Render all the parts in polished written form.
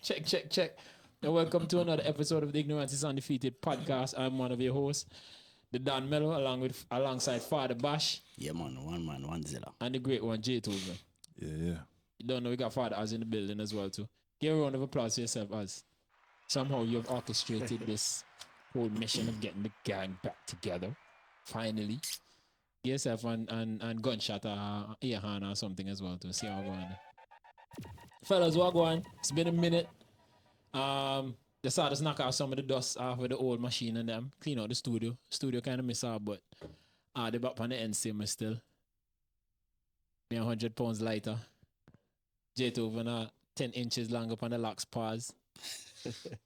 Check. And welcome to another episode of the Ignorance is Undefeated podcast. I'm one of your hosts, the Don Mello, alongside Father Bash. Yeah, man, one zilla. And the great one, J Toven. Yeah. You don't know we got Father Az in the building as well too. Give a round of applause to yourself, Az. Somehow you've orchestrated this whole mission of getting the gang back together. Finally. Give yourself and gunshot ear hand or something as well to see how we're going. Fellas, what going? It's been a minute. They started to knock out some of the dust off of the old machine and them. Clean out the studio. Studio kind of miss out, but they're back on the end same still. Me 100 pounds lighter. Jet over 10 inches longer on the locks pause.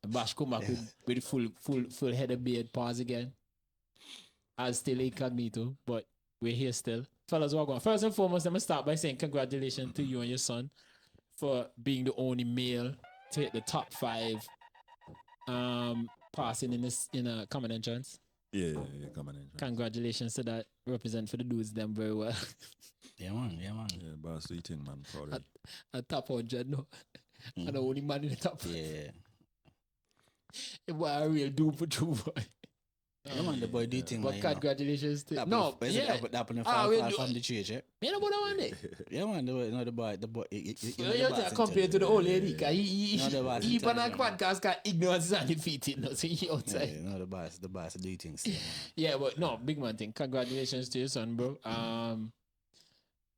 Bash come back with full head of beard pause again. I still incognito, but we're here still. Fellas, what going? First and foremost, let me start by saying congratulations to you and your son for being the only male to hit the top 5 passing in a common entrance. Yeah, common entrance. Congratulations to that. Represent for the dudes them very well. Yeah, man. Yeah, boss, do you think, man? Proud of A top 100, no. I'm the only man in the top 5. Yeah. It was a real doom for true boy. Yeah, man, the boy do thing, But man. congratulations to That happened from the church, eh? You know what I want it? Yeah, man, the boy. You compared to the old lady, because he on a podcast got ignorance is undefeated, no, so he outside. Yeah, no, the boss do things. Yeah, man. Yeah, but no, big man thing. Congratulations to your son, bro.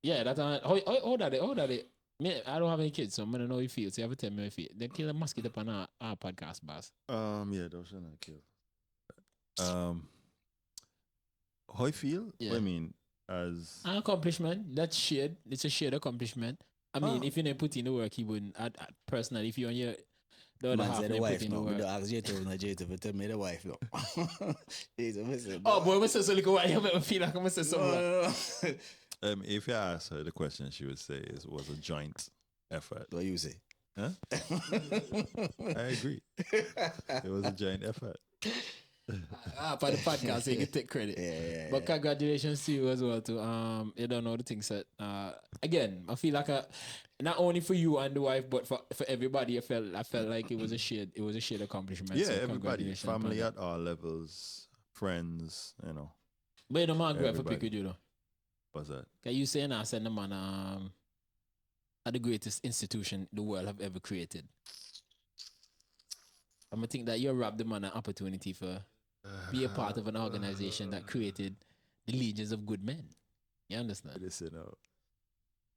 Yeah, that's how old are they? Me, I don't have any kids, so I'm gonna know how you feel. So you have to tell me how you feel. They kill a mosquito on our podcast, boss. Yeah, those are not kill. How I feel? Yeah. I mean, as An accomplishment, that's shared. It's a shared accomplishment. I mean, if you didn't put in the work, he wouldn't. Personally, if you on your the other Man half said the didn't wife, put in the no. work. We don't ask J2 but tell me the wife, no. Oh boy, Mr. Soliko, why you make me feel like I'm Mr. Soliko? if you ask her the question, she would say it was a joint effort. What you say? Huh? I agree. It was a joint effort. For the podcast, so you can take credit. Yeah. But congratulations to you as well too. You don't know the things that again, I feel like not only for you and the wife, but for everybody, I felt like it was a shared accomplishment. Yeah, So everybody, congratulations family on that. at all levels, friends, you know. But you don't mind for Everybody. pick with you though. What's that? Can you say I said the man at the greatest institution the world have ever created? I'm gonna think that you robbed the man an opportunity for be a part of an organization that created the legions of good men. You understand? Listen out.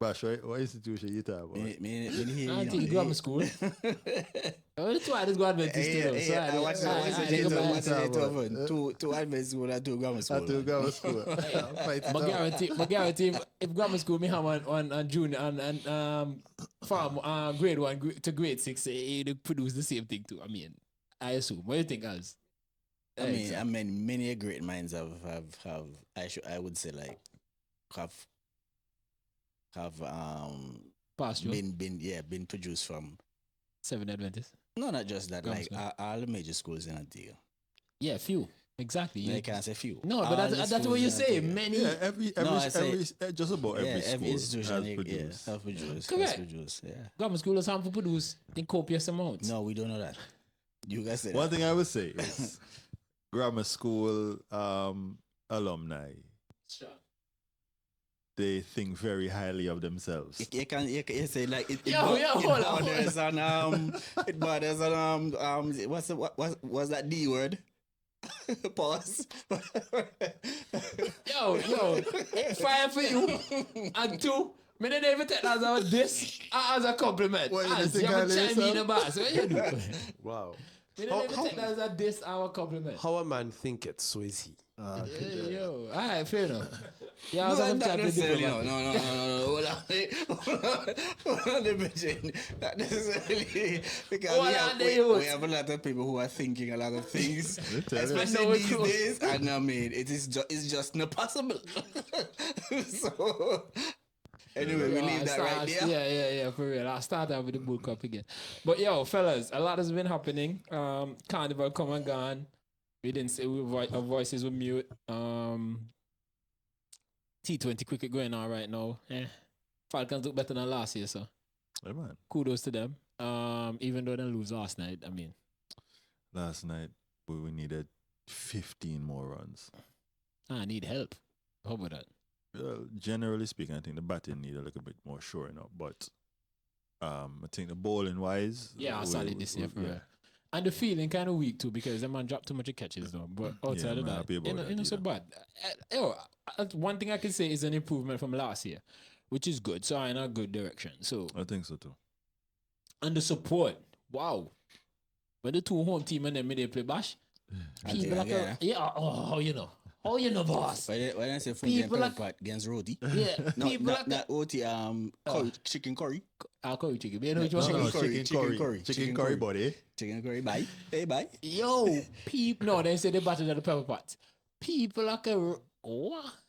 Bash, what institution you talking about? I think grammar school. That's why this go Adventist too. I watched the two Adventist school and two grammar school. To grammar school. But guarantee if grammar school me have on junior and from grade 1 to grade 6, it produce the same thing too. I mean, I assume. What do you think, Az? I mean, many great minds have I would say like have Past you. been produced from. 7 Adventists. No, not just that. Grammar Like school. all the major schools in Antigua. Yeah, few. Exactly. I can't say few. No, but All the that's what schools you in say. Antigua. Many. Yeah, every just about every school every institution has produced. have produced. Correct. Has produced. Yeah. Grammar school is harmful produce in copious amounts. No, we don't know that. You guys say One that. thing I would say is grammar school alumni, Sure. they think very highly of themselves. You can say like it hold on. it borders on what's that D word? Pause. Yo, fire for you. And 2, me don't even take that as a compliment. What, you As think you have highly a of chime in yourself? the boss. What you do? Wow. Me don't even take that as a diss our compliment. How a man think it, so is he. Yo, alright, fair enough. Yeah, I was No, having not chat with necessarily. diplomat. No. Hold on, not necessarily. Because we have a lot of people who are thinking a lot of things, especially these days. And I mean, it's just not possible. So anyway, we leave that right there. Yeah, for real. I'll start out with the Bull Cup again. But yo, fellas, a lot has been happening. Carnival come and gone. We didn't say our voices were mute. T20 cricket going on right now. Falcons look better than last year, so Yeah, man. Kudos to them. Even though they lose last night, I mean, Last night we needed 15 more runs. I need help. How about that? Well, generally speaking, I think the batting need a little bit more shoring up, but I think the bowling wise, Yeah, I solid this year for real. And the feeling kind of weak too because the man dropped too much catches though. But outside of man, that, happy about that, you know, so bad. One thing I can say is an improvement from last year, which is good. So in a good direction. So I think so too. and the support, wow. When the two home team and then they play bash, people like oh you know, boss. When I say People French pot against roti, Yeah, no, people like not roti. Chicken curry, I'll call you chicken. You know what No, you chicken curry, buddy. chicken curry. Bye, hey, bye. Yo, people. No, they say they battled at the pepper pot. People like a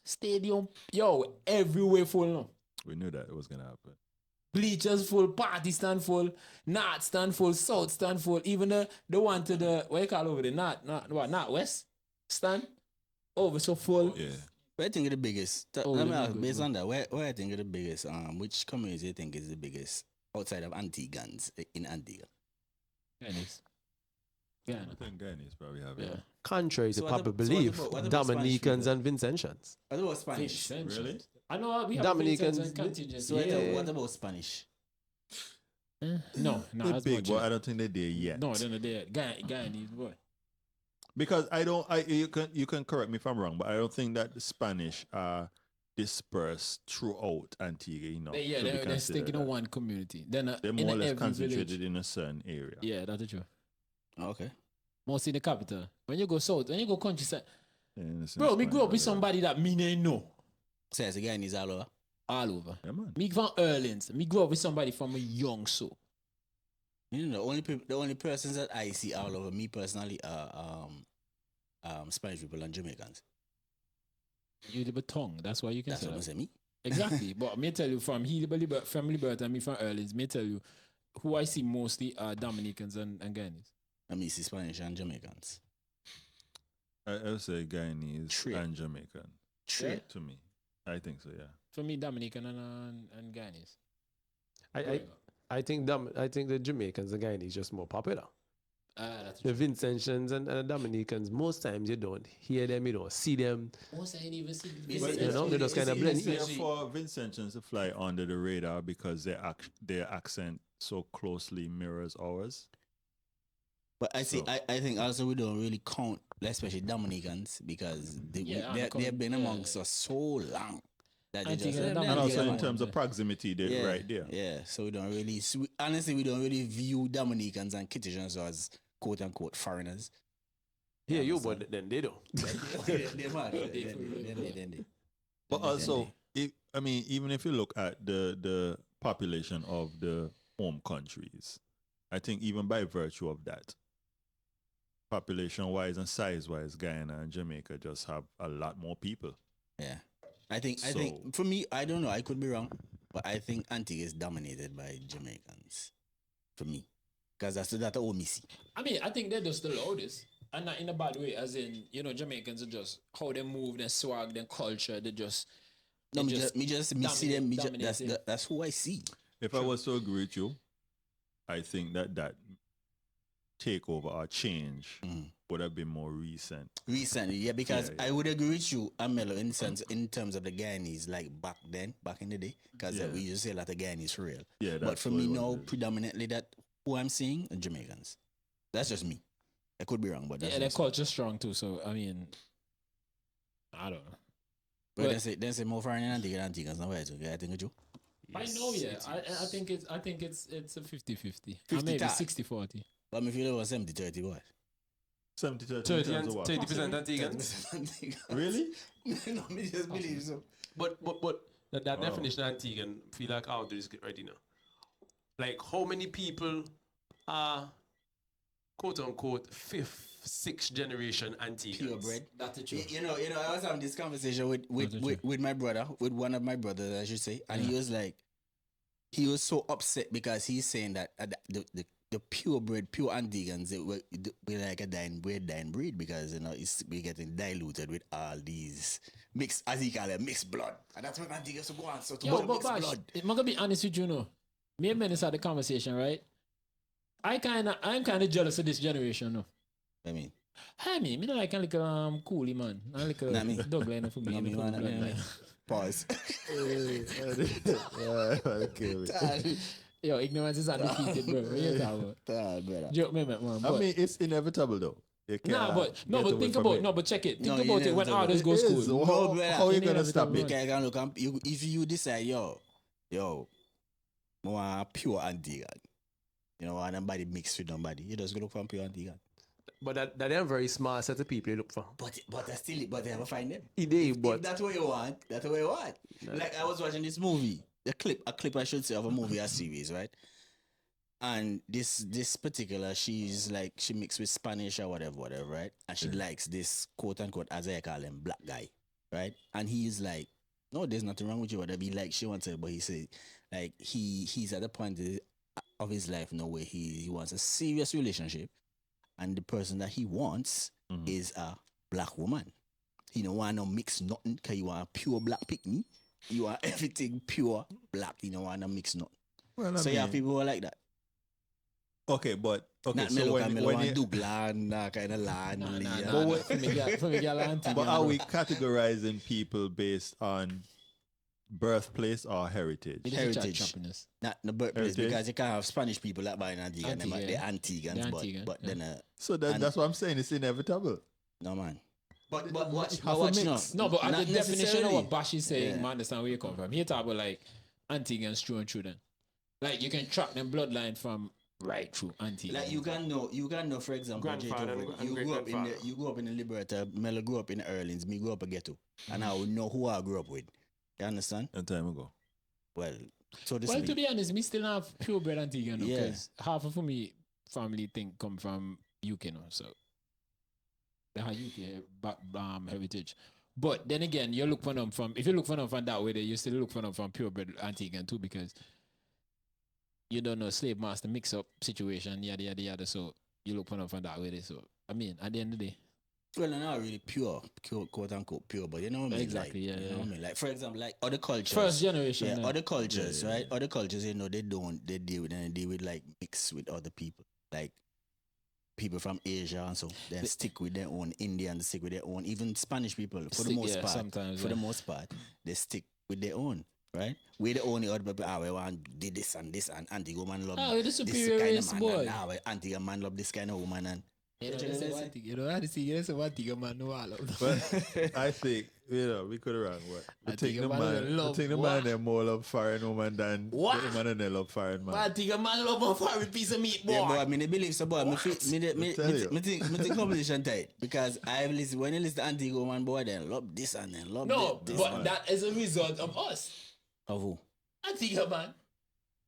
stadium. Yo, everywhere full now. We knew that it was gonna happen. Bleachers full, party stand full, north stand full, south stand full. Even the one to the what you call over there, not west stand over so full. Yeah. Where I think is the biggest? Oh, Let me really ask, good, based bro. on that, where I think is the biggest? Which community you think is the biggest outside of Antiguans in Antigua? Guyanese. Guyana. I think Guyanese probably have Yeah. it. Contrary So to what popular about- so belief, what about Spanish Dominicans people? and Vincentians. What about Spanish? Really? I know we have Dominicans, Dominicans and contingents. So Yeah. what about Spanish? No, They're as big, much. but I don't think they're there yet. No, they're not there. Guyanese boy. Because you can correct me if I'm wrong, but I don't think that the Spanish are dispersed throughout Antigua enough. Yeah, to be they're considered sticking that. in one community. They're not They're in more or less every concentrated village. in a certain area. Yeah, that's true. Okay. Mostly in the capital. When you go south, when you go countryside, In a bro, me sense, grew up with uh, yeah. somebody that me ain't know So it's a Guyanese all over. all over. Yeah, man. Me from Erlins. Me grew up with somebody from a young so. You know, the only persons that I see all over me personally are Spanish people and Jamaicans. You the tongue. That's why you can That's say what I that. say. Me. Exactly. But me tell you from family birth and me from Erlins, me tell you who I see mostly are Dominicans and Guyanese. I mean, see Spanish and Jamaicans. I would say Guyanese True. and Jamaican. Yeah. To me, I think so. Yeah. For me, Dominican and Guyanese. I think the Jamaicans and Guyanese just more popular. That's The Vincentians and the Dominicans, most times you don't hear them, you don't see them. most I ain't even see. But, You know, they just kind of blend Easier in. for Vincentians to fly under the radar because their accent so closely mirrors ours. But I see. So- I think also we don't really count, especially Dominicans, because they've been amongst us so long that they just. Antigua and And Yeah, also yeah. in terms of proximity, they're right there. Yeah, so we don't really. Honestly, we don't really view Dominicans and Kitchens as quote unquote foreigners. Here you, but then they don't. They're mad. They- But also, even if you look at the population of the home countries, I think even by virtue of that, population-wise and size-wise, Guyana and Jamaica just have a lot more people. Yeah, I think for me, I don't know. I could be wrong, but I think Antigua is dominated by Jamaicans. For me, because that's all me see. I mean, I think they're just the loudest. And not in a bad way, as in, Jamaicans are just how they move, their swag, their culture, they just. No, they me see them. dominate. That's who I see. If I was to agree with you, I think that takeover or change would have been more recent. Recently, yeah, because Yeah. I would agree with you, Amelo, in terms of the Guyanese, like back in the day, because Yeah. we used to say a lot of Guyanese for real. Yeah, But that's for what me it was, now, really. predominantly that who I'm seeing are Jamaicans. That's just me. I could be wrong, but that's Yeah, their just culture's strong too. So, I mean, I don't know. But but- they say more foreign than Antiguans. Now, right? Okay, I think it's you. I know, yeah. I think it's a 50-50. Or maybe 50-50. 60-40. But me feel it was 70-30, boy. 70-30 in 30 terms and of what? 30% Antigans. Really? No, me just believe so. But that Wow. definition of Antiguan feel like how do this get right now? Like how many people are quote unquote fifth, sixth generation Antiguans? Purebred. That's the truth. You know, I was having this conversation That's with my brother, with one of my brothers, I should say, and he was like, he was so upset because he's saying that the purebred, pure Antigans, we're like we're dying breed because we're getting diluted with all these mixed, as he call it, mixed blood, and that's what Antigans go on. So to Yo, go but mixed Bash, blood. I'm gonna be honest with you, Me and Menace had the conversation, right? I'm kind of jealous of this generation, no. I mean, Me don't like a little coolie man. I like a Nah, me. dog line for me. no, and me for the wanna- bloodline. pause. Okay. Yo, ignorance is undefeated, bro. What you talking about? Brother. Joke me, man. I But, mean, it's inevitable though. You nah, can't but get away think from about it. no, but check it. No, Think you about it when never others do. go It school. is. No, How brother. are you You gonna never stop do it? You can look, if you decide, yo, I want pure Antigua. You know, and nobody mixed with nobody. You just go look for pure Antigua. But that are very small set of people you look for. But they never find them. If If that's what you want, that's what you want. Like I was watching this movie, a clip I should say of a movie or series, right? And this particular, she's like she mixed with Spanish or whatever, right? And she likes this quote unquote, as I call him, black guy, right? And he's like, no, there's nothing wrong with you, whatever. He like she wants it, but he said like he's at the point of his life now where he wants a serious relationship, and the person that he wants is a black woman. He don't want no mix nothing, cause you want a pure black picnic. You want everything pure black. You don't want to mix nothing. Well, I So you have mean, people who are like that. okay, but okay. Not So me look when want you, do land, kind of land. Nah. For me, girl, auntie, but girl, are bro. we categorizing people based on birthplace or heritage? It is a heritage. chat choppiness. Not the birthplace, Heritage? because you can't have Spanish people that buy in Antigua. Antigua, The yeah. Antigans, The Antigua, but yeah. then So And- that's what I'm saying. It's inevitable. no man. But watch, Half a watch mix. now. No, but Not the definition of necessarily. what Bash is saying, Yeah. man, understand where you come from. He talk about like Antigans through and through them. Like you can track them bloodline from right through Antigua. Like you can know, for example, Grandfather Jay, and you grew up in great-grandfather. you grew up in the Liberator, Melo grew up in the Erlings, me grew up a ghetto. And I would know who I grew up with. You understand? A time ago. Well, so this Well, me. to be honest, me still have purebred Antigua Yeah. because half of me family thing come from UK now, so they have UK heritage. But then again, you look for them from if you look for them from that way, then you still look for them from purebred Antiguan too because you don't know slave master mix up situation, yada yada yada. So you look for them from that way. So I mean, at the end of the day, Well, they're not really pure, quote unquote pure, but you know what I mean? Exactly, like, yeah, You know yeah. what I mean? Like, for example, like other cultures. first generation. Yeah, yeah. other cultures, right? Other cultures, they deal with like mix with other people. Like people from Asia and so then stick with their own, Indians stick with their own, even Spanish people for the Stick, most yeah, part. sometimes, For the yeah. most part, they stick with their own. Right? We the only other people we want did this and Antigua man love we're the this superior kind race, of man boy. and now Antigua man love this kind of woman and You know, that's one thing. You know, I see. That's one thing, man. No, all of them. But I think, we could have wrong. What? I I think think a the man man, will I love think the what? man they more love foreign woman than What? the man and they love foreign man. I think a man love a foreign piece of meat, boy. Yeah, but I mean, I believe so, boy. Me think competition tight because I've listened when you listen to Antigua man, boy, then love this and then love No, this. but and that is a result of us. of who? Antigua, man.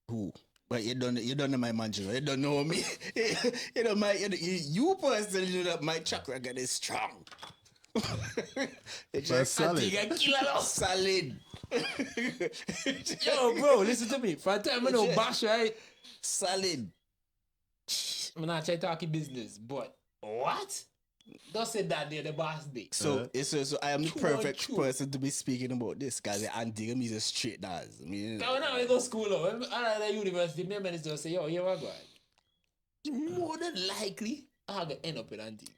Who? But you don't know my man, you don't know me. You personally know that my track record is strong. It's But just solid. Antigua killer, though. solid. Yo, bro, listen to me. For a time, I know bash, right? Solid. I'm not trying to talk in business, but what? Don't say that they're the boss day. So I am the True perfect and true. person to be speaking about this because the Antigua is a straight dance. I mean, Now, when I go to school, though, when I at the university, my minister say, yo, here we go. More than likely, I'm going to end up in Antigua.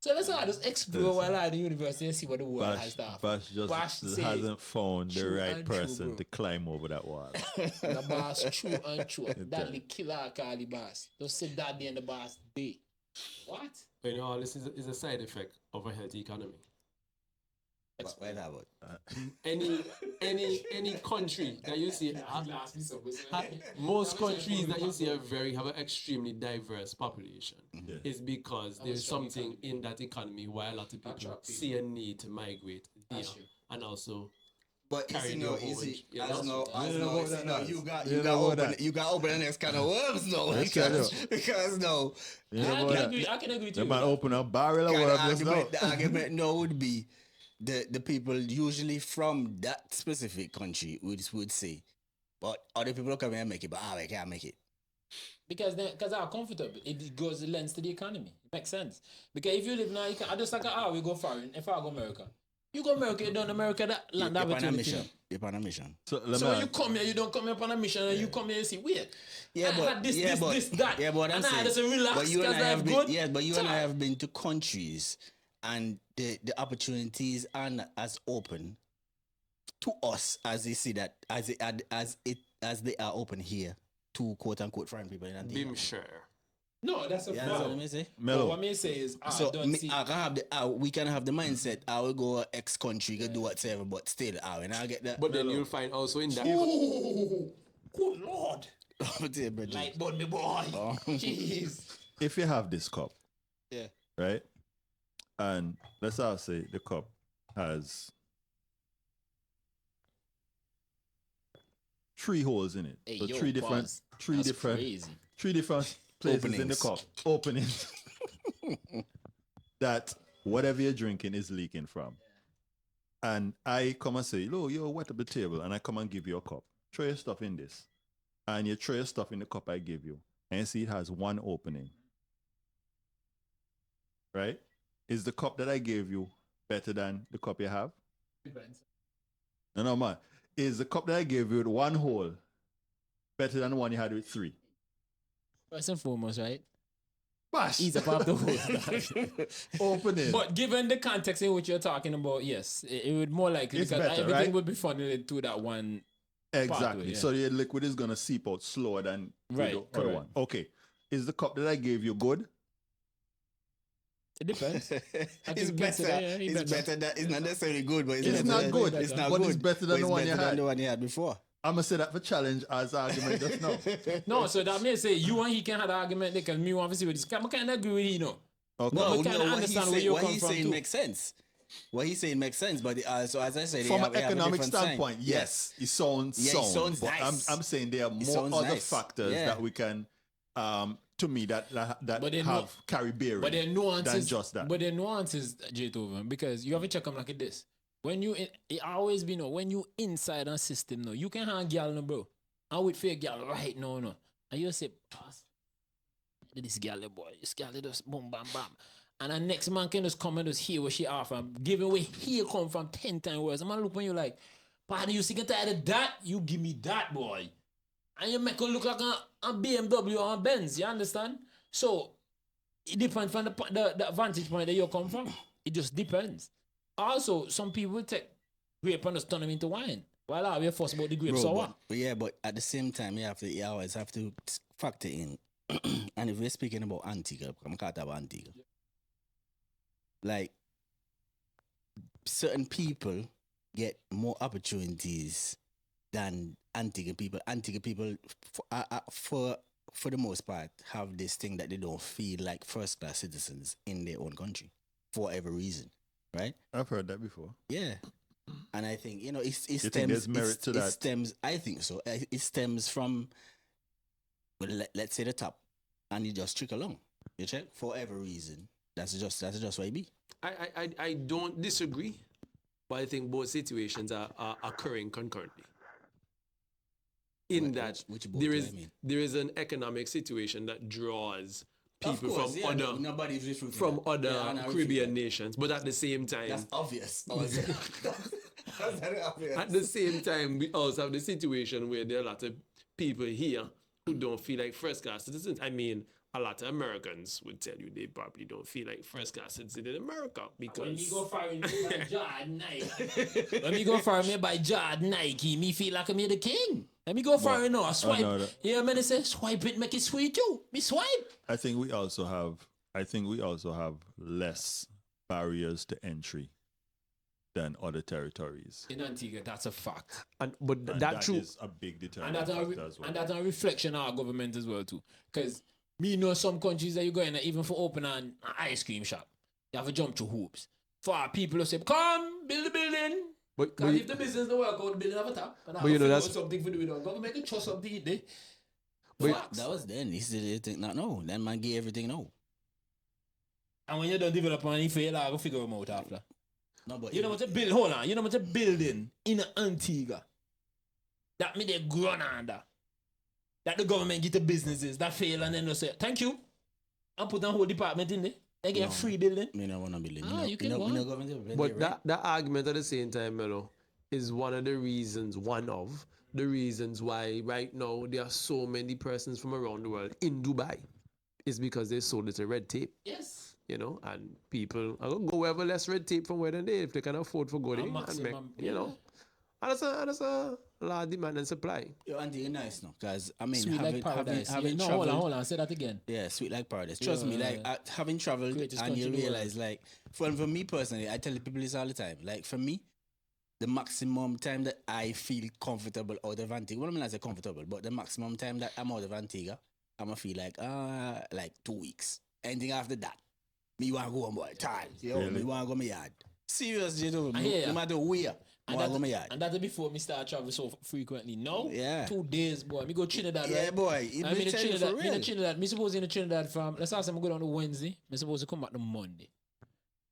So that's why I just explore while I'm at the university and see what the world has to offer. Bash just Bash say, hasn't found the true right and true, person bro. to climb over that wall. The boss, true and true. Okay. That the killer call the boss. Don't say that day and the boss day. What? But you know, all this is a side effect of a healthy economy. Why that about? Any country that you see, most countries that you see have an extremely diverse population. Is because there's something in that economy why a lot of people see a need to migrate there and also But carry you know, their own- easy. yeah, As that's- no, You know about that now. you got You know about open that. you got open the next kind of worms now Yes, I because no. You know about that? I can agree to The you. man open a barrel of Kind worms of just now. argument, the argument now would be the people usually from that specific country would say, but other people come here and make it, but I can't make it. Because I'm comfortable. It goes the lens to the economy. It makes sense. Because if you live now, I just like we go foreign. If I go America, You go America, you done America that land You're on a opportunity. mission. You're on a mission. So, So you come here, you don't come here on a mission, and you come here and see, wait. Yeah, I but had this, that. Yeah, but I'm and I saying, just relax but you and I because have I'm been, good. yeah, but you and I have been to countries, and the opportunities are not as open to us as they see that as they are open here to quote unquote foreign people in Antigua. Bim sure. No, that's a Yeah, that's what fact. I say. Mellow. What me say is, I So don't see. I can have we can have the mindset. I will go X country, can do whatever, but still, and I get that. But then you'll find also in that. Ooh, good Lord. Bridget. Like, but me boy. Jeez. if you have this cup, Yeah. right, and let's all say the cup has 3 holes in it, Hey, so yo, three different, pause. three That's different, crazy. 3 different places in the Openings. cup, openings that whatever you're drinking is leaking from. And I come and say, yo, wet up the table, and I come and give you a cup. Throw your stuff in this, and you throw your stuff in the cup I give you, and you see it has 1 opening. Right? Is the cup that I gave you better than the cup you have? No, man. Is the cup that I gave you with 1 hole better than the one you had with 3? First and foremost, right? Bash! He's a part of the whole. Opening. But given the context in which you're talking about, yes, it would more likely It's because better, everything right? would be funneled to that one. Exactly. pathway, yeah. So the liquid is going to seep out slower than Right, the other correct. one. Okay. Is the cup that I gave you good? It depends. It's can better. consider, yeah, It's better. It's not necessarily good, but It's better not than- good, It's not but good. it's better than but the it's one you better than had. the one you had before. I'm going to say that for challenge as argument just now. No, so that may say you and he can have the argument because me want to see what this. I can't agree with you, know. Okay. But we No, kinda what understand he's where you what come he's from saying too. makes sense. What he's saying makes sense, but so as I said, From they an have a economic different sign. standpoint, yes, it sounds Yeah, it sound. sounds but nice. I'm saying there are more sounds other nice. factors Yeah. that we can, to me, that But they have carry bearing But there are nuances. than just that. But there are nuances, Jaytoven, because you have to check them like this. When you, it always be no. When you inside a system, no, you can have a girl, no, bro. I would feel girl right now, no. And you say, pass. This girl, boy, this girl, just boom, bam, bam. And the next man can just come and just hear what she offer, giving away here come from 10 times worse. I'm gonna look when you like, partner, you sick and tired of that? You give me that, boy. And you make her look like a BMW or a Benz, you understand? So, it depends from the vantage point that you come from. It just depends. Also, some people take grape and just turn them into wine. Well, I will fuss about the grape, Bro, so what? but at the same time, you always have to factor in. And if we're speaking about Antigua, I'm talking about Antigua. Like, certain people get more opportunities than Antigua people. Antigua people, for the most part, have this thing that they don't feel like first-class citizens in their own country for whatever reason, right? I've heard that before. Yeah. And I think, it You stems... think there's merit to that? I think so. It stems from, well, let's say the top, and you just trickle along. You check? For whatever reason. That's just what it be. I don't disagree, but I think both situations are occurring concurrently. In that which both there do is I mean? there is an economic situation that draws people course, from yeah, other nobody's refuting from that. other Yeah, and I refute Caribbean that. nations, but at the same time, That's obvious. That's very obvious. at the same time, we also have the situation where there are a lot of people here who don't feel like first class citizens. I mean, a lot of Americans would tell you they probably don't feel like first class citizens in America because When me go fire me by Jordan Nike. When me go fire me by Jordan Nike, me feel like I'm the king. Let me go fire now. I swipe. know that. Yeah, man, they say swipe it, make it sweet too. Me swipe. I think we also have less barriers to entry than other territories. In Antigua, that's a fact. but And that true. is a big And determinant that's factor as well. and that's a reflection of our government as well too. Because me know some countries that you go in there, even for open an ice cream shop, you have to jump through hoops. For our people who say, come, build the building. But Because if the business don't work out, the building have a top. And I But you know, figure out that's- something for doing. Go make a trust something to eat But- Facts. That was then. He said everything. No. That man gave everything no. And when you don't develop and you fail, I go figure them out after. No, but You know what a build, hold on, you know what a building in Antigua that me they grown under. That the government get the businesses that fail and then they say, thank you. And put a whole department in there. They get free building. Me no want to building. You can go. But that argument at the same time, Melo, is one of the reasons why right now there are so many persons from around the world in Dubai. It's because there's so little red tape. Yes. You know, and people are going to go wherever less red tape from where they if they can afford for going. You know. And that's a lot of demand and supply. Yo, Andy, nice no, because I mean, Sweet like paradise. having No, traveled, hold on, say that again. yeah, sweet like paradise. Trust me, like having traveled Greatest and you country in the realize, like, for me personally, I tell the people this all the time. Like for me, the maximum time that I feel comfortable out of Antigua, well, I mean, I say comfortable, but the maximum time that I'm out of Antigua, I'm gonna feel like 2 weeks. Anything after that, me want to go on boy, tired. You know, me want to go my yard. Serious, you know, no matter where. And that's before me start travel so frequently. No, 2 days, boy. Me go Trinidad, yeah, right? boy. I mean, Trinidad. Me suppose in Trinidad from. Let's say I'm go down on Wednesday. Me supposed to come back on Monday.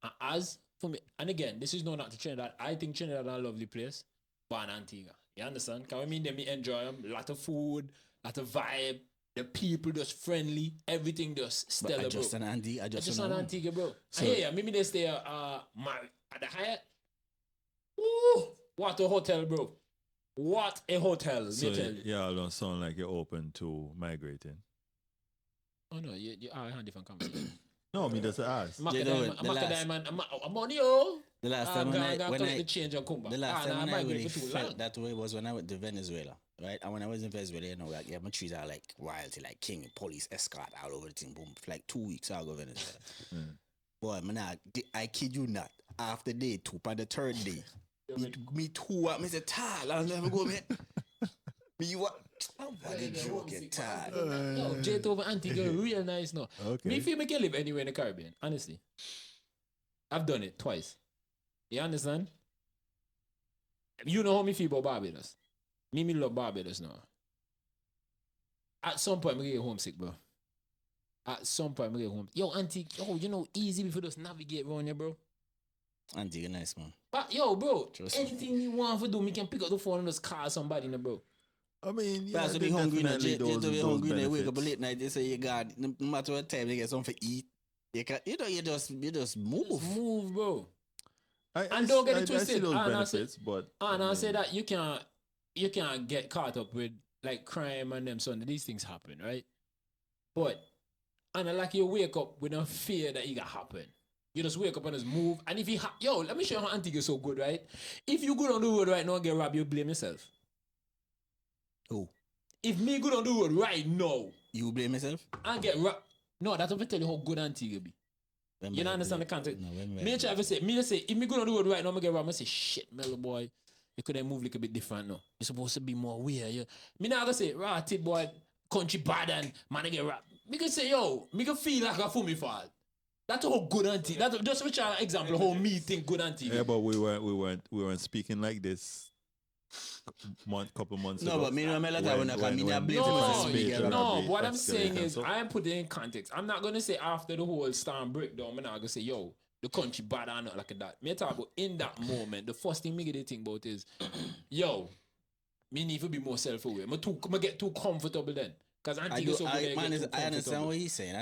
And as for me, and again, this is no not to Trinidad. I think Trinidad are a lovely place, but in Antigua, you understand? Can we mean them? Me enjoy them. Lot of food, lot of vibe. The people just friendly. Everything just stellar, bro. Just an Antigua, bro. So, yeah, maybe they stay at the Hyatt. Ooh, what a hotel, bro. What a hotel. So yeah, don't sound like you're open to migrating. Oh no, you are a different conversation. No, me just ask. I'm on you. The last time when I change and come back. The last time I really felt that way was when I went to Venezuela, right? And when I was in Venezuela, you know, like, yeah, my trees are like royalty, like king, police escort all over the thing. Boom, for like 2 weeks I'll go to Venezuela. Boy, man, I kid you not. After day 2, by the 3rd day, me too. Me say, "Tal, I'll never go, man." Me what? I'm body joking, Tal. Yo, Jet over Antigua, real nice, no. Okay. Me feel me can live anywhere in the Caribbean, honestly. I've done it twice. You understand? You know how me feel about Barbados. Me love Barbados now. At some point, I get homesick, bro. At some point, I get homesick. Yo, Antigua, you know, easy before just navigate around here, bro. Antigua nice, man. But yo, bro, anything you want to do, me can pick up the phone and just call somebody, bro. I mean, yeah, to be hungry, be hungry, they wake up late night, they say, you got, no matter what time they get something to eat, you just move. Just move, bro. And don't get it twisted. I say that you can't get caught up with like crime and them, so these things happen, right? But, and like you wake up with no fear that it can happen. You just wake up and just move. And if you let me show you how Antigua is so good, right? If you go on the road right now and get robbed, you blame yourself. Who? If me go on the road right now, you blame yourself? And get robbed. No, that's what I tell you how good Antigua be. You don't understand the context. Me try to say, if me go on the road right now, I get robbed, I say, shit, Mellow boy, you could have moved like a bit different now. You're supposed to be more aware. Yeah. Me not gonna say, right, boy, country bad and man, I get robbed. Me can say, yo, me can feel like a fool me fault. That's how good Antigua. That's just which example how me think good Antigua. Yeah, but we weren't speaking like this couple months ago. No, but me remember that when I come in, no. What I'm saying is, I am putting in context. I'm not gonna say after the whole storm breakdown. I'm not gonna say, yo, the country bad or not like that. Me talk about in that moment. The first thing me get to think about is, yo, me need to be more self-aware. Me get too comfortable then. Because I understand what he's saying.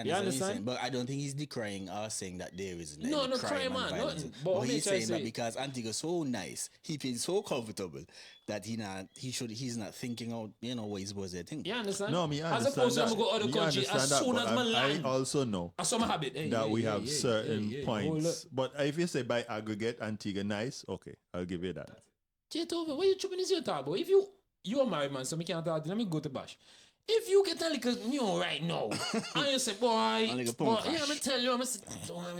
But I don't think he's decrying or saying that there is no crime, man. But he's saying that because Antigua is so nice, he feels so comfortable that he's not thinking out, what he's supposed to think. You understand? No, me understand. As opposed to go other country, as soon as man land. I also know that we have certain points. But if you say by aggregate Antigua nice, okay, I'll give you that. Jetover, what you tripping is your talk about? If you're a married man, so me can't talk. Let me go to Bash. If you get a little new right now, and you say, boy, I'm gonna tell you, I'm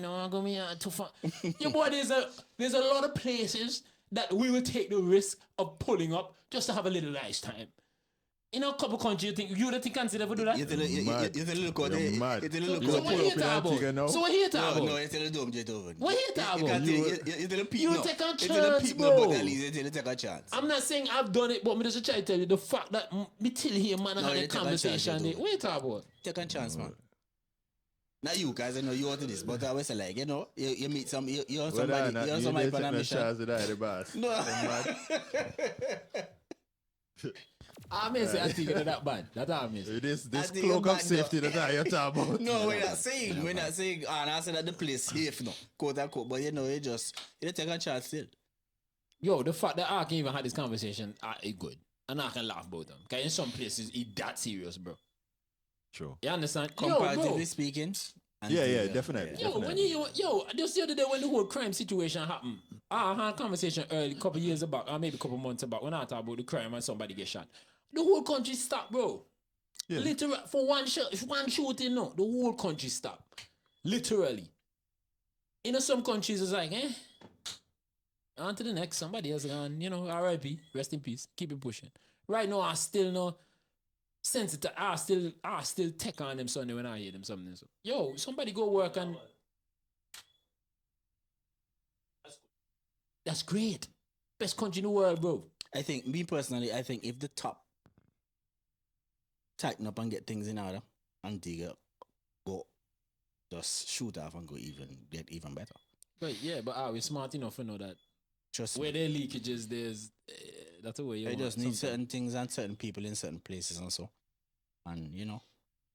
gonna go me too far. Your boy, there's a lot of places that we will take the risk of pulling up just to have a little nice time. In a couple countries, you don't think consider to do that? You're mad. So what here talk about? No, you're telling them jet over. What here talk about? You take a chance, bro. You take a chance. I'm not saying I've done it, but me just try to tell you the fact that me till here, man, I had a conversation. What you talk about? Take a chance, man. Not you guys, I know you want to this, but I always say like, you meet some, you know somebody, you know somebody on a mission. No. I may say Antigua that bad. That's how I mean. This Antigua cloak of bad, safety that you're talking about. No, we're not saying. And I said that the place safe, no, quote unquote. But you know, you take a chance still. Yo, the fact that I can even have this conversation is good. And I can laugh about them. Because in some places, it's that serious, bro. True. You understand? Comparatively speaking. Yeah, definitely. Yo, definitely. Just the other day when the whole crime situation happened, I had a conversation early, couple years back, or maybe a couple months back, when I talked about the crime and somebody get shot. The whole country stopped, bro. Yeah. Literally, for one shooting, no, the whole country stopped. Literally. In some countries, it's like, on to the next, somebody else gone, RIP, rest in peace, keep it pushing. Right now, I still know, sensitive, I still take on them Sunday when I hear them something. So, yo, somebody go work and... That's great. Best country in the world, bro. I think, me personally, if the top tighten up and get things in order, Antigua go just shoot off and get even better. But yeah, but are we smart enough to know that Trust where me. there leakages, there's that's the way you I want just need something. certain things and certain people in certain places and so. And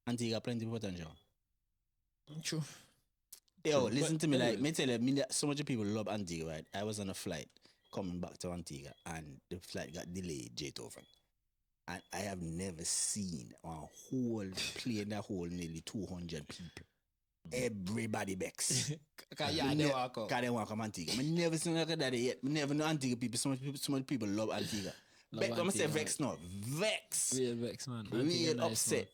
Antigua plenty of potential. True. Yo, True, listen but to me, like, anyways. me tell you, so much people love Antigua, right? I was on a flight coming back to Antigua and the flight got delayed, J-Toven. And I have never seen a whole plane that hold nearly 200 people. Everybody begs. Cause they walk out. Because they want to come Antigua. I never seen like that yet. I never know Antigua people. So much people love Antigua. Love I'm going to say Antigua, vex now. Vex. Real vex, man. Real Antigua nice, upset. man.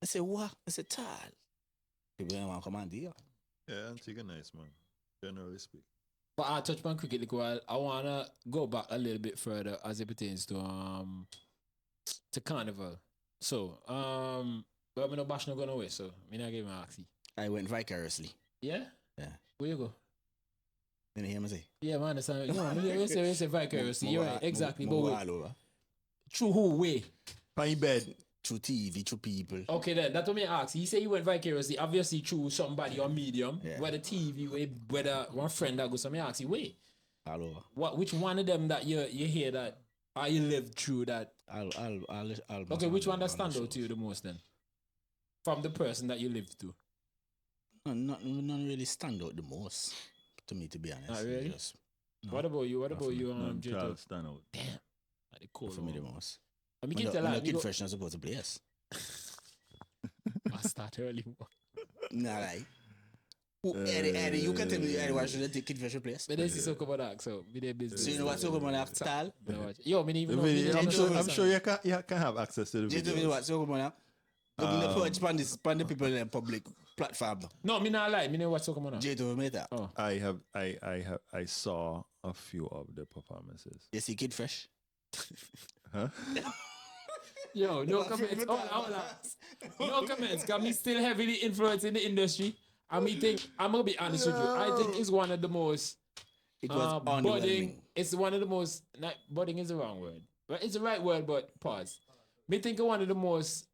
I say, what? I say, Tal. People don't want to come Antigua. Yeah, Antigua nice, man. Generally speaking. But I touch on cricket a while. I wanna go back a little bit further as it pertains to Carnival. So but I'm not bash not going away, so me not give my axie. I went vicariously. Yeah? Yeah. Where you go? Let me hear me say. Yeah, man, understand. No, you say vicariously. You're right, exactly. But wait, all over. through who way? Pine bed. Through TV, through people. Okay, then that's what me ask. He said you went vicariously, obviously through somebody or medium, Yeah. whether TV, whether one friend that goes. So me ask you, wait, All over. which one of them that you hear that or you lived through that? I'll Okay, which one that stand out to you the most then? From the person that you lived to. None really stand out the most, to me, to be honest. Not really? Just, no, What about you? What about you, J2? Charles stand out. Damn, the cool. for me the most. I mean, When can the tell that. Kid Fresh not supposed to play, yes. I start early. Nah, like. Eddie, you can tell me, Eddie, why should I take Kid Fresh place? But this is Soca Monarch, so be their business. So you know what Soca Monarch style? Yo, me even know. I'm sure you can have access to the You know video. what Soca Monarch? Looking the punch pan the people in the public platform. No, me not lie. Me know what Soca Monarch. J2 made that. Oh, I saw a few of the performances. You see Kid Fresh? Huh? yo, no comments. Hold on. No comments. Cause me still heavily influenced in the industry. I mean, I'm gonna be honest with you. I think it's one of the most It was budding. underwhelming. It's one of the most. Not, budding is the wrong word, but it's the right word. But pause. Me think one of the most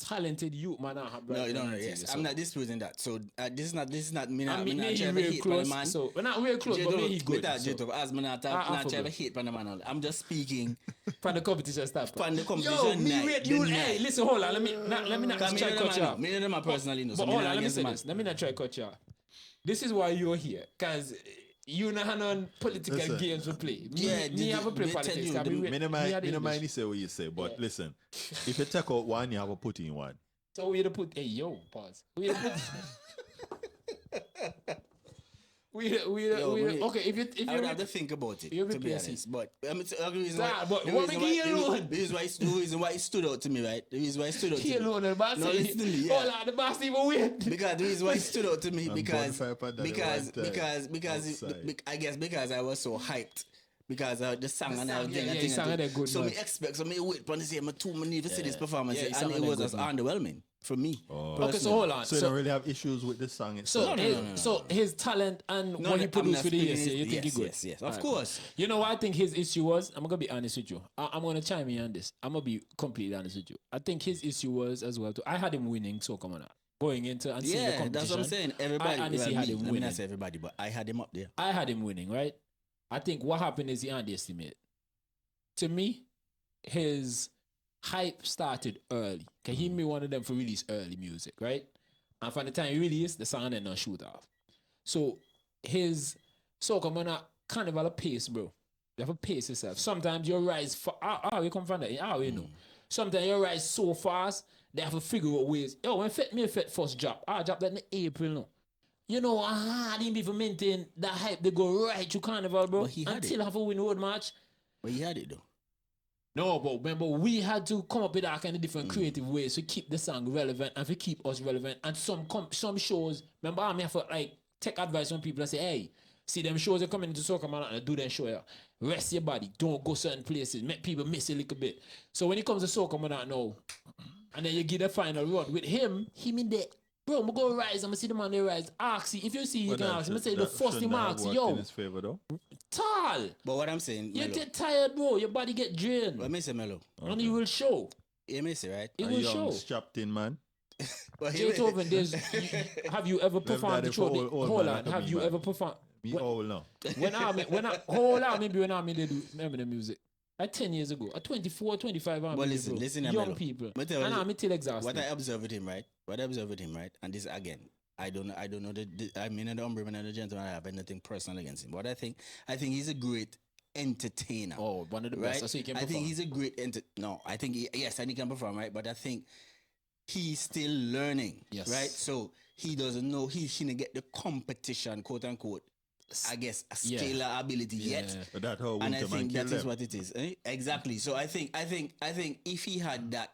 talented youth man I have. No, right now no, in yes. Antigua, I'm not disputing that. So this is not me. I Not mean, trying he to real hate on the close. man. So we're not real close, but me he good. So, As me not trying to hate on the man. I'm just speaking from the competition stuff. from the Yo, competition. me rate you. Hey, listen, hold on. Let me not Because try to cut you off. me and them are personally know. But So hold me on, let me against say the man. this. Let me not try to cut you off. This is why you're here, cause you know how no political Listen. games we play. Yeah, Me have a play they tell politics. you Cause the- me Me no me are mind, the me no English. mind you say what you say, but Yeah. listen, if you take out one, you have to put in one. So we to put. Hey yo, pause. We to put. Okay, if I you would have to think about it, you to be replace honest. But the reason Nah, why, but the what reason make you why, alone? the reason why it stood out to me, right? The reason why it stood out he to me. alone the boss. No, listen to me, yeah. Hold on, the boss even win. Because the reason why it stood out to me And because bonfire pad at the right time, outside. I guess because I was so hyped. Because the song and song, everything. yeah, and he thing sang and it thing. good, So man. me expect, so me wait for the same two minutes to see this performance, Yeah, he and sang it it was good, just man. underwhelming for me. Okay, so hold on. So you don't really have issues with the song itself. So his talent and what he produced with the years, you think he good? Yes, of Alright. course. You know what I think his issue was? I'm gonna be honest with you. I'm gonna chime in on this. I'm gonna be completely honest with you. I think his issue was as well too. I had him winning Soca Monarch. Going into and seeing the Yeah, competition. that's what I'm saying. Everybody, I honestly had him let me winning. not say everybody, but I had him up there. I had him winning, right? I think what happened is he underestimated. To me, his hype started early. Can he be one of them for release early music, right? And from the time he released, the song then not shoot off. So his Soca Monarch Carnival a pace, bro. You have to pace yourself. Sometimes you rise for you come from that. How you know? Sometimes you rise so fast, they have to figure out ways. Yo, when Fet first drop, I dropped that in April now. You know, I didn't even maintain that hype. They go right to Carnival, bro. But he had until it. have a win road match. But he had it though. No, but remember, we had to come up with that kind of different creative ways to keep the song relevant and to keep us relevant. And some shows, remember, I have to like take advice from people and say, hey, see them shows are coming into Soca Monarch and do them show you. Rest your body. Don't go certain places. Make people miss a little bit. So when it comes to Soca Monarch now, and then you get the final run with him mean that, bro, I'm gonna go rise. I'm gonna see the man they rise. Ask, if you see, you can ask. I'm gonna say the first thing marks, yo. In his favor, though. Tall. But what I'm saying, You Melo, get tired, bro. Your body get drained. what I say, Melo? And it will show. You miss it, right? It A will young, show. strapped in man. But Jay Toven, have you ever performed the daddy show? for old Hold man, on, I have could you be ever back. performed? Me all now. When I they do, remember the music. Like 10 years ago, at 24, 25, But listen, young Melo. people. But tell And you- I'm till exhausted. What I observed with him, right? And this again, I don't know. I mean, the umbrella and the gentleman, I have anything personal against him. But I think he's a great entertainer. Oh, one of the right? best. So he can I perform. think he's a great No, I think yes, and he can perform, right? But I think he's still learning, Yes. right? So he doesn't know he's gonna get the competition, quote unquote. I guess a Yeah. scalar ability yet. Yeah. But that's how And I Winterman think killed that is them. what it is. Exactly. So I think if he had that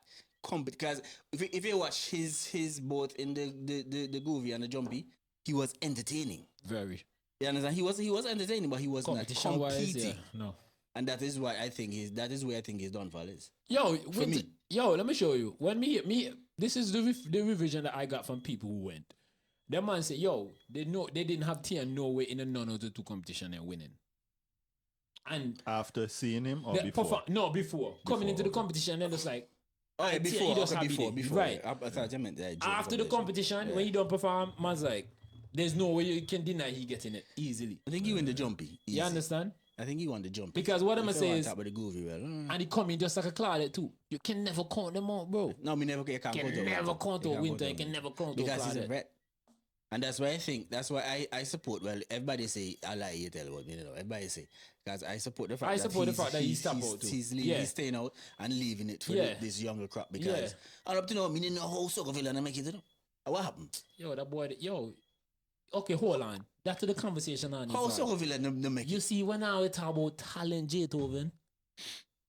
because if you watch his both in the Goovy and the Jumpy, he was entertaining. Very. You understand? He was entertaining, but he was not Competition wise, competing. yeah. No. And that is why I think where I think his downfall is. Yo, me. let me show you. When me this is the revision that I got from people who went. That man said, yo, they didn't have TN Norway in a non-2 competition and winning. And After seeing him or the before? before. Coming into the competition and just like Oh, I before, he just okay, happy before, there. Right. I thought you meant that. After the competition, when you don't perform, man's like, there's no way you can deny he getting it easily. I think he won the Jumpy. You understand? I think he won the Jumpy. Because what I'm If gonna he say won is, top of the Goovy, well, and he come in just like a Claudette too. You can never count them out, bro. no, me never can't You count can out never Winter. count You out can't Winter. count You out can never count out because he's a Claudette. vet. And that's why I support. Well, everybody say I like you tell what me know. Everybody say because I support the fact. I support the fact that he step out too. He's Yeah. he's staying out and leaving it for Yeah. this younger crop because and up to now, me didn't know how Soccerville and make it. You know what happened? Yo, that boy, okay, hold on. That's the conversation on How this. Soccerville and make You it? see, when I talk about talent, Jaytoven,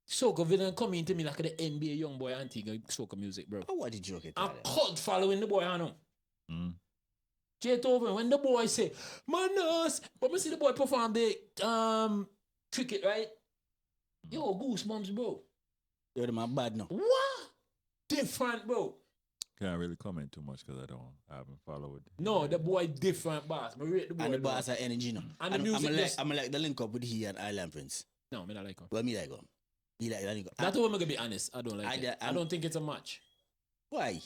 Soca villain coming to me like the NBA young boy Antigua Soca music, bro. Oh, what did you get? I'm cult following the boy, I know. Mm. Jaytoven, when the boy say, Manas, but me see the boy perform the cricket, right? Yo, goosebumps, bro. You're the man bad now. What? Different, bro. Can't really comment too much because I haven't followed. No, the boy different, boss. Me rate the boy. And the bro. boss are energy now. And the music just- I'm like the link up with he and Island Prince. No, me not like him. Well, me like him. He like the link up. That's what I'm gonna be honest. I don't like it. I I'm- don't think it's a match. Why?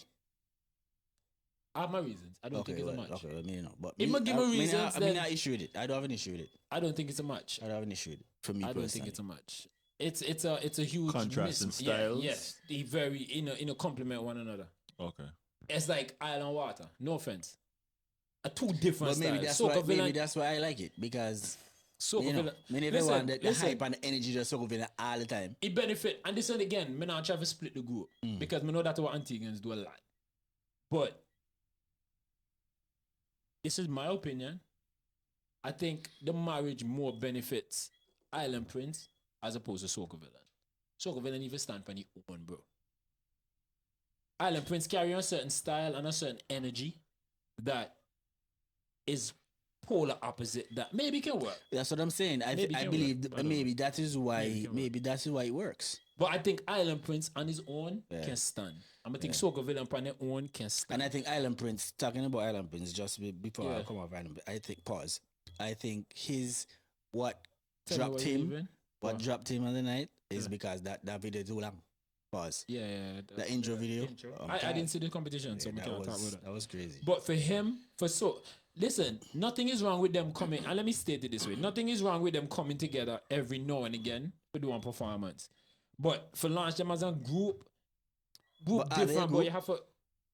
I have my reasons. I don't think it's a match. Okay, well, me know. But If me give me reasons, I then- mean, I issue with it. I don't have an issue with it. I don't think it's a match. I don't have an issue with it. For me I don't personally. think it's a match. It's a huge Contrast in Yeah, styles? yes, they very complement one another. Okay. It's like Island Water. No offense. A two different But maybe styles. that's Soca why. Villain. Maybe that's why I like it because Soca you know, Villain. many of Listen, want the listen. hype and the energy just Soccer Villain all the time. It benefit, and this one again, me not try to split the group because me know that's what Antiguans do a lot. But this is my opinion. I think the marriage more benefits Island Prince as opposed to Soca Villain. Soca Villain even stand for the own, bro. Island Prince carry a certain style and a certain energy that is polar opposite that maybe can work. That's what I'm saying. I Maybe can believe work. I don't maybe that is why Maybe can work. it works. But I think Island Prince on his own Yeah. can stand. I'm gonna think Soca Villain on their own can stand. And I think Island Prince, talking about Island Prince, just before I Yeah. come off Island, I think pause. I think what Tell me dropped what you him, leaving. what Wow. dropped him on the night is Yeah. because that video too long. Pause. Yeah, The intro video. I'm I tired. didn't see the competition, so Yeah, we that can't talk about was that. that was crazy. But for him, listen, nothing is wrong with them coming, and let me state it this way: nothing is wrong with them coming together every now and again to do one performance. But for launch them as a group, group But are they a different, but group? you have to.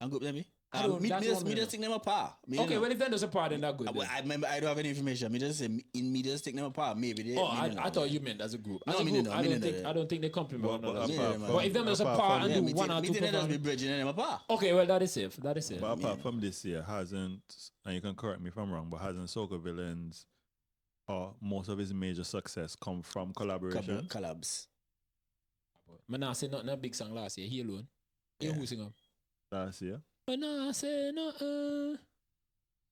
And group, let me. I don't- Me that's just what I mean. think them apart. Me Okay, know. well if then there's a part, then that good. Well, then. I remember I don't have any information. Me just say in me just take them apart. Maybe they. Oh, me know, I thought yeah. you meant as a group. No, As a me group, no, I me don't no, think yeah. I don't think they complement one another. yeah, But if them there's a part and Yeah, do me one or think two they just be performances. bridging them apart. Okay, well that is safe. That is safe. But apart from this year, hasn't, and you can correct me if I'm wrong, but hasn't Soca Villains or most of his major success come from collaboration? Collabs. Man, I say nothing a big song last year. He alone. You Yeah. who sing up? Last year? Man, I say nothing.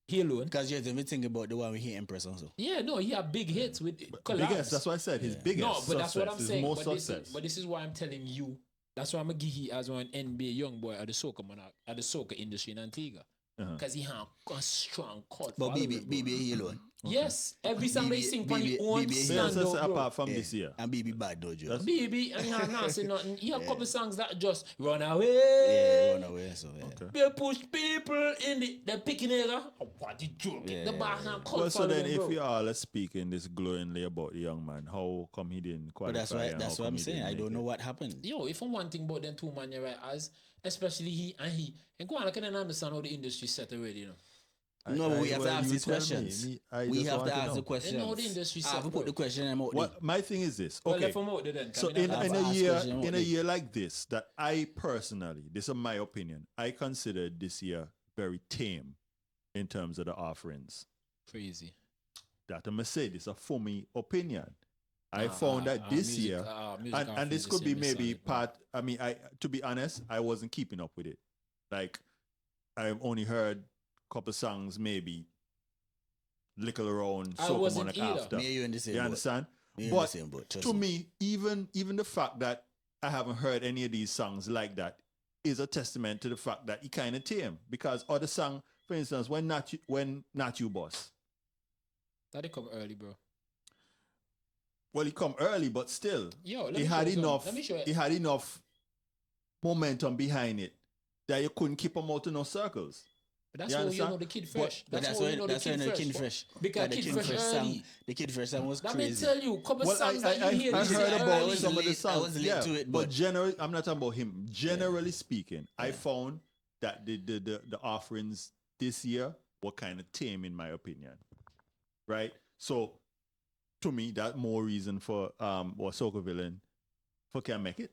He alone. Because you have to think about the one we hear Empress also. Yeah, no, he had big hits with collabs. Biggest, that's what I said. His Yeah. biggest. No, but that's what I'm success, his saying. most But this, success. but this is why I'm telling you. That's why I'm gonna give he as one NBA young boy at the Soca Monarch, at the Soca industry in Antigua. Uh-huh. Because he had a strong cut. But following, BB, bro. BB he alone. Yes, every song they BB sing on his own BB Yeah, stand so out, bro. apart from Yeah. this year. And BB bad though, Joe. That's- BB, and he had not say nothing. He had a couple songs that just run Yeah, away. run away. So yeah. Okay. They push people in the picking area. Oh, what the joke? Yeah, The bar and cut Well, so then following, if bro. we all are speaking this glowingly about the young man, how come he didn't But qualify? that's why and that's how what come I'm he saying. didn't I make don't know it? what happened. Yo, if I'm one thing about them two man, you're right, as especially he, and go on, I can understand how the industry set already, you know. No, but we have to ask you these tell me. questions. I We just have want to ask know. the questions. how the industry I have to set, put the bro. question out there. What my thing is this. Well, Okay. left them out there then. So Can we in, not have in have- a ask year question in a only. year like this, that I personally, this is my opinion, I considered this year very tame in terms of the offerings. Crazy. That I'm gonna say this is a for me opinion. I found that this year, and this could be maybe part. I mean, to be honest, I wasn't keeping up with it. Like I've only heard a couple songs, maybe lickle around I Soca wasn't Monarch either. after. Me and you in the same You boat. understand? Me and you in the But same boat. Trust to me, even the fact that I haven't heard any of these songs like that is a testament to the fact that he kind of tame. Because other song, for instance, when not you boss, That they come early, bro. well, he come early, but still, Yo, let he me had show you enough. something. Let me show you. He had enough momentum behind it that you couldn't keep him out in no circles. But that's You how you understand? know the kid But- fresh. But That's how you know the kid fresh. fresh. Because the Kid Fresh song, early. the Kid Fresh song was Let me crazy. tell you, couple Well, songs I that you hear. I this heard year about early. some of the late- I songs. was late yeah, to it, but but- generally, I'm not talking about him. Generally speaking, I found that the offerings this year were kind of tame, in my opinion. Right. So, to me, that more reason for or Soca Villain for can make it.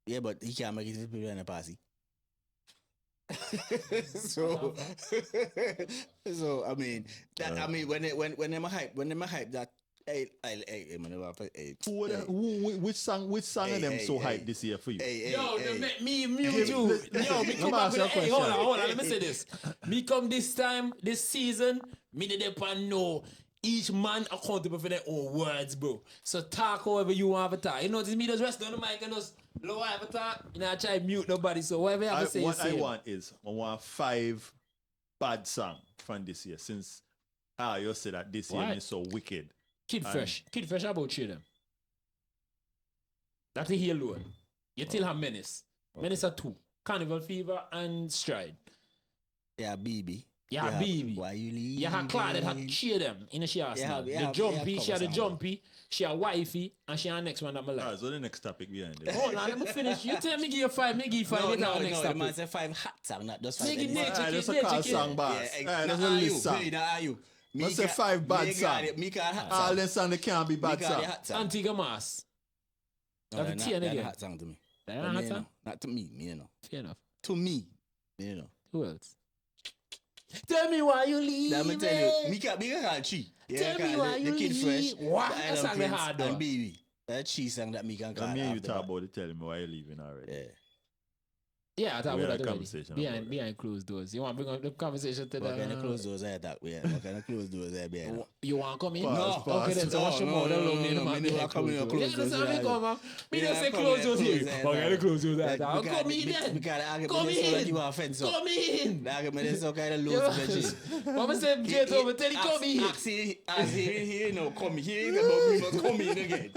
Yeah, but he can't make it to people in a party. so, so I mean, that I mean, when them hype that hey, Who, which song of them so hyped this year for you? Yo, me mute Give you. me- Yo, me Let come me back ask with you a hey, hold question. on. Let me say this. Me come this time, this season, me the depend know each man accountable for their own words, bro. So talk however you want to talk. You notice me just rest on the mic and just low have a talk. You know, I try to mute nobody. So whatever you have to say, What you say. I want is I want 5 bad songs from this year. Since you said that this year What? is so wicked. Kid Fresh, about 3 of them. That's the heel alone. You still have Menace. Menace are 2. Carnival Fever and Stride. yeah, BB. Yeah, BB. Why you leave? You have Claude that had cheer them in the share Yeah, the yeah, jumpy, yeah, she had the cover jumpy, she had wifey, and she had the next one that I like. Alright, so the next topic behind it. Hold on, let me finish. You tell me give you 5, me give you 5, No, you no, tell me next the man topic. said 5 hot song, not just 5. Make it anything. nature. Alright, that's a Chicken, call chicken. song, boss. Yeah, Alright, that's nah, a are list you? song. Hey, nah, are you? Must say 5 bad songs. Me got hot All song. the songs they can't be bad Me got the songs. hot song. Antigua Mass. No, That's a they're T and not again. hot song to me. That But ain't me, hot you song? know. Not to me, you know. Fair enough. To me, you know. Who else? Tell me why you leave. Let me tell you, me can call 3. Tell me why you the Kid leave. Fresh, What? the That Island song they Prince, hard, though. and BB. That's 3 song that me can call. And me and you after talk that. about it, telling me why you're leaving already. Yeah. Yeah, I thought We about had a that already. conversation about Behind closed doors. You want to bring up the conversation to What kind of the... close doors are that? Yeah, what kind of close doors are there? You want to come in? Pause, No. Okay, then. So what's your No, mouth? no, Don't look no, me in the no, mouth. me Behind never come in closed your doors. closed Yeah, that's doors, how me yeah. come, man. Me Yeah, don't say come closed here, doors close here. there, Okay, man. close doors there. Because- Come in because the then. argument Come is so that in. you are offensive. Come in. The argument is so kind of loose, Veggie. Mama said, Jet over, tell you come in. As he no come here, but we must come in again.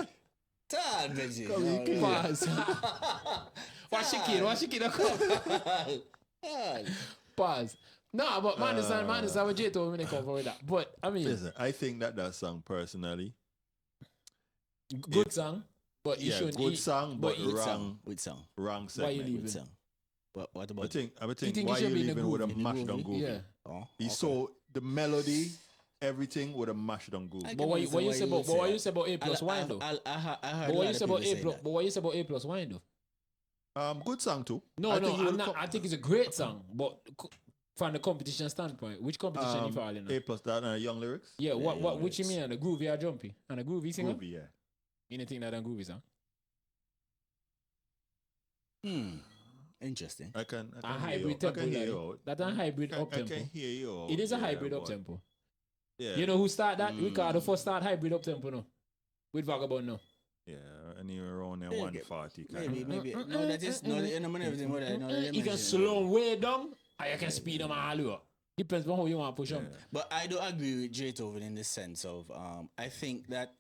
Turn, Veggie. Come in, come Pause. Watch your kid. Watch your kid. Come. Pause. No, but man, understand what Jay told me when they come for that. But I mean, Listen, I think that song personally, good song. But you yeah, shouldn't. good song, but but wrong Which song? wrong Why you segment. leaving? Which song? What I about? think think why he should you be in the leaving with a groove, in the mashed groove, on groove? Yeah. Oh, He okay. saw the melody, everything with a mashed on groove. I But what you say about A plus wine though? I heard But a what lot you of say about people A say plus? that. But what you say about A plus wine though? Good song too. No, I think you I'm will not. come- I think it's a great song, but from the competition standpoint, which competition you fall in? A plus that and young lyrics. Yeah, what young which you lyrics. mean? And the groovy or jumpy? And the groovy singer? Groovy, yeah. You didn't think that a groovy song? Interesting. I can A hear hybrid you. I tempo, can hear like, you. that a hybrid I up can tempo. hear you. It is a Yeah, hybrid up but- tempo. Yeah. You know who started that? Ricardo first start hybrid up tempo no. With Vagabond no. Yeah, and you're around there Yeah, 140 kind Maybe. No, that is no. You know, everything. What I know. You can slow way down or you can speed them all over. Depends on how you want to push them. But I do agree with Jaytoven in the sense of I think that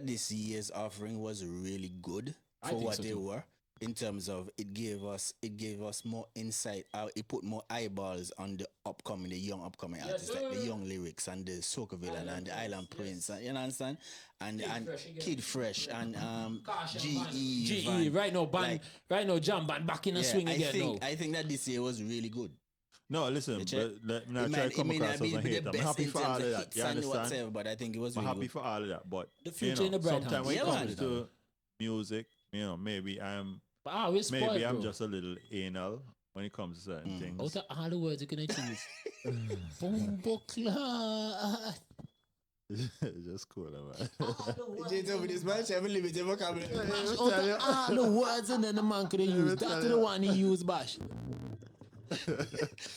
this year's offering was really good I for think what so they too. were in terms of it gave us more insight. It put more eyeballs on the young upcoming artists, like the young lyrics and the Soca Villain and the Island Prince. You understand? And Kid Fresh and GE. GE right now, right now, Jam Band back in the swing again now. I think that this year was really good. No, listen, check? but let me not try to come across as a hater. I'm happy for all of that. You understand? Whatever, but I think it was I'm really happy good. for all of that. But The future in the bright sometimes hands. when Yeah, it comes man. to music, maybe I'm Maybe I'm just a little anal when it comes to certain things. Out of all the words you can choose. Bumbo clot. Just cool, man. Jaytoven, this man, I believe it. Ever come? Out of all the words and then the man could have used. That's the one he used, Bash.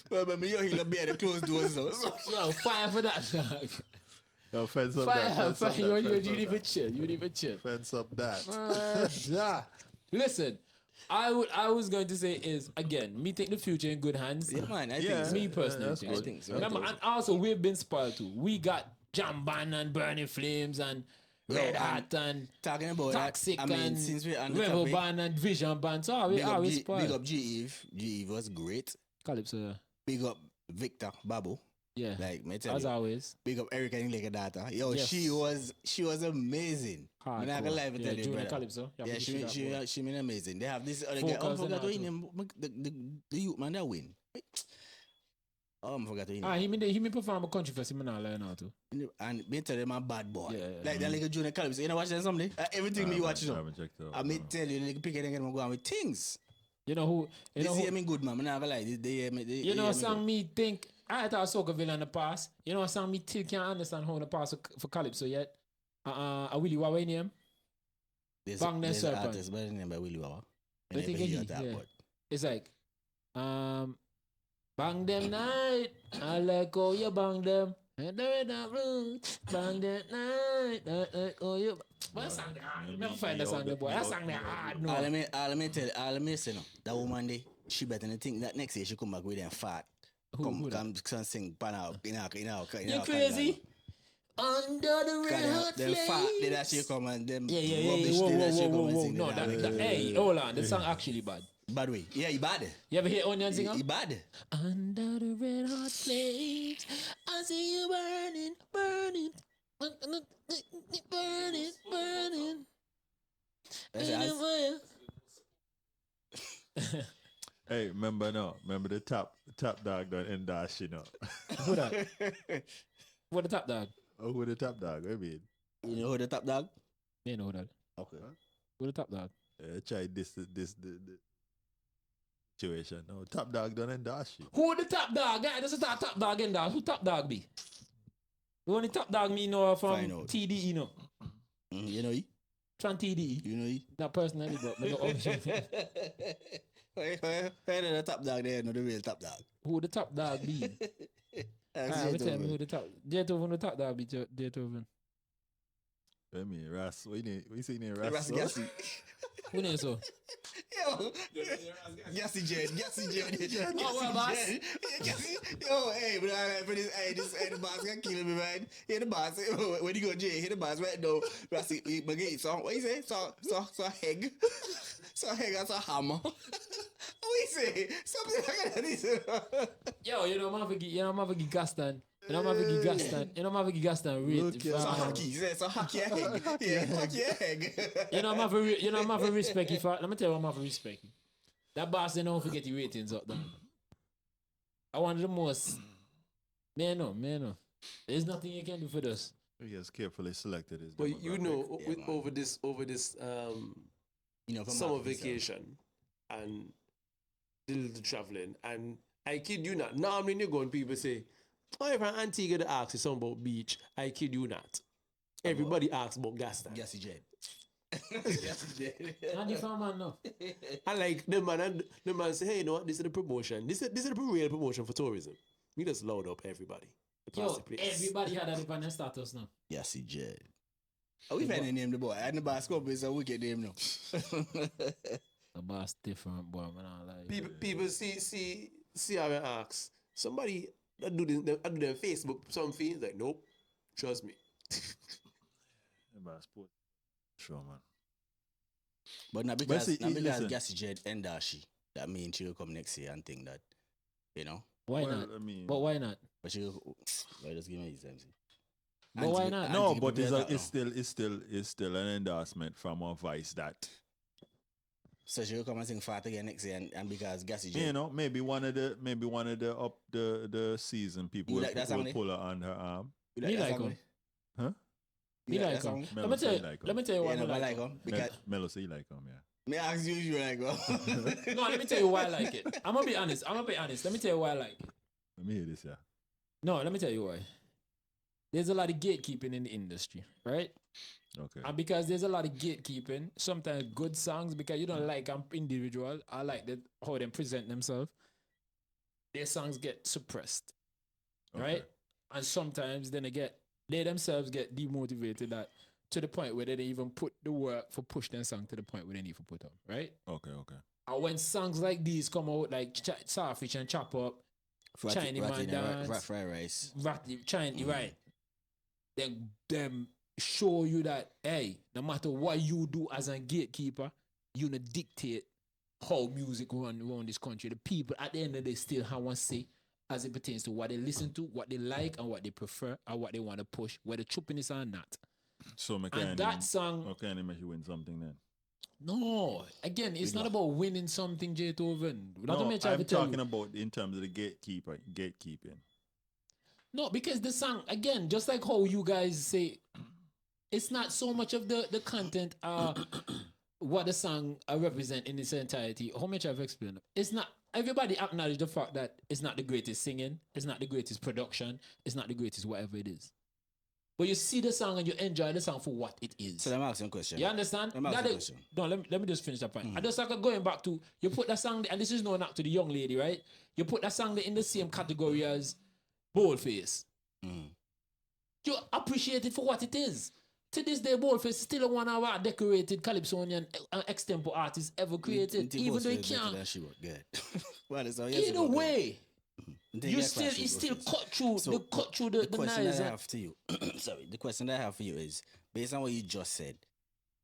Well, me, he'll be at the closed doors. So. Yo, fire for that. No, fence up Fire, that. fire. You Fence need even chill. You need even chill. Fence up that. Yeah. Listen, I was going to say is again, me take the future in good hands. Yeah, man, I Yeah. think so. Me personally, that's think good. so. I think so. Remember, and also we've been spoiled too. We got Jamban and Burning Flames and Red Hot and Talking about Toxic that, I mean, and since we're on the Rebel topic, Band and Vision Band. So we always big spoiled. up G-Eve. G-Eve was great. Calypso, Big up Victor Babu. yeah. Like, me tell As you. always. Big up Erica and Lake Data. Yo, Yes. she was amazing. I'm not gonna lie to tell you, Junior brother. Calypso. You have Yeah, to shoot that boy. she been amazing. They have this other Focus guy. I and forgot that to name the youth man that win. I forgot to name. He may perform a country fest. He may not learn how to. And me tell them I'm a bad boy. Yeah. Like that like Junior Calypso. You know watch that someday? Everything me watch I it. haven't checked it out. I may tell you, like pick it and go on with things. You know who? You know This who? hear me good, man. I'm not gonna lie. You know, song me think I thought Socaville in the past. You know, song me still can't understand how in the past for Calypso yet. A Willie Wawa name. Bang them serpent. artist by the name by Willie Wawa. I Don't think never hear he- that, yeah. but It's like, bang them night. I like how you bang them. And there in that room, bang that night. I like how you. What song they hard? Never find that song, there, boy. That song they hard, no. all me say no. That woman there, she better than think that next year she come back with them fat. Who that? Come sing pan out, You crazy? Under the red hot Them fat, flames. they that she come and them Yeah. rubbish Whoa, they that she come and whoa. sing. No, hey, hold on. The song actually bad. Bad way. Yeah, he bad. You ever hear Onion sing? He bad. Under the red hot flames, I see you burning, burning, burning. That's In it. the fire. Hey, remember the top dog done in dash, you know. Who that? What the top dog? Oh, who the top dog? I mean, You know who the top dog? You know that. Okay. Who the top dog? try this the situation. No, top dog done in dash. Who the top dog? Yeah, this is the top dog in there. Who top dog be? The only top dog me know from Find out. TDE, no. You know he? From TDE. You know he? Not personally, but me know Where the top dog there? No, the real top dog. who the top dog be. Alright, tell me who the top. Jaytoven the top dog be. Jaytoven. I mean, Ras. What you say name Ras? Ras Gassy. Who name so? Yo, Gassy Jed. Oh, well, boss. Yo, hey, but the boss gonna kill me, man. Here the boss. When you go to jail, here the boss right now. Rassy, so what you say? So heg. So heg as a hammer. What you say? Something like that. Yo, you know, I'm give Gaston. You know, I'm give Gaston. You know, I'm give Gaston rate. Look, yeah. So hockey, so hockey a heg. Yeah, hockey a heg. You know, I'm respect you for. Let me tell you what I'm respect. That boss they don't forget the ratings up there. I wanted the most. Man, no. There's nothing you can do for this. He has carefully selected his. But you know, Yeah, over this for summer Mark, vacation and the traveling, and I kid you not. Normally, when you go and people say, "Oh, if an Antigua to ask you something about beach," I kid you not. Everybody asks about gas tank. Gassy Jet. And if I'm man no. And like the man say, "Hey, you know what? This is the promotion. This is the real promotion for tourism." We just load up everybody. Yo, everybody had that dependent status now. Gassy Jet. Oh, we've had a name the boy. And the basketball is a wicked name now. The boss different boy, man. I like People see how I ask. Somebody that do this, I do their Facebook something like, nope, trust me. About sport. Sure, man. But not But because, see, not because listen. Gassy Jet and Dashi. That means she'll come next year and think that, you know. why Well, not? I mean, But why not? But she'll just give me his time. But why not? no, but it's still an endorsement from a vice that, So she'll come and sing fat again next year and because Gassy Jet. you know, maybe one of the up the season people You will, like that will song, pull her on her arm. You Me that like song, him. Lee? Huh? Me You like that him. song? Mellow Let say me you tell like let me tell you why Yeah, I no, I like like him. him. Because Mellow say you like him, yeah. me ask you like him. No, let me tell you why I like it. I'm gonna be honest. Let me tell you why I like it. Let me hear this, yeah. No, let me tell you why. There's a lot of gatekeeping in the industry, right? Okay. And because there's a lot of gatekeeping, sometimes good songs, because you don't like an individual, I like how they present themselves, their songs get suppressed, right? And sometimes then they themselves get demotivated to the point where they don't even put the work for push their song to the point where they need to put up, right? Okay. And when songs like these come out, like Starfish and Chop Up, Chinese Man Dance, Fried rice. Chinese, right? Then them show you that, hey, no matter what you do as a gatekeeper, you not dictate how music run around this country. The people at the end of the day still have one say as it pertains to what they listen to, what they like, and what they prefer, and what they want to push, whether chopping is or not. So And that song, okay, make you win something then. no, again, it's not about winning something, J. Toven. No, I'm talking about in terms of the gatekeeping. No, because the song, again, just like how you guys say, it's not so much of the content, what the song represent in its entirety. How much I've explained. It's not, everybody acknowledge the fact that it's not the greatest singing, it's not the greatest production, it's not the greatest whatever it is. But you see the song and you enjoy the song for what it is. So let me ask you a question. You understand? Let me ask you a question. No, let me just finish that point. I just like going back to, you put that song, and this is no knock to the young lady, right? You put that song in the same category as Boldface. You appreciate it for what it is. To this day, Boldface is still one of our decorated Calypsonian extempo artists ever created. Even though he can't. Either way, you still cut through the question knives. that I have to you, the question that I have for you is, based on what you just said,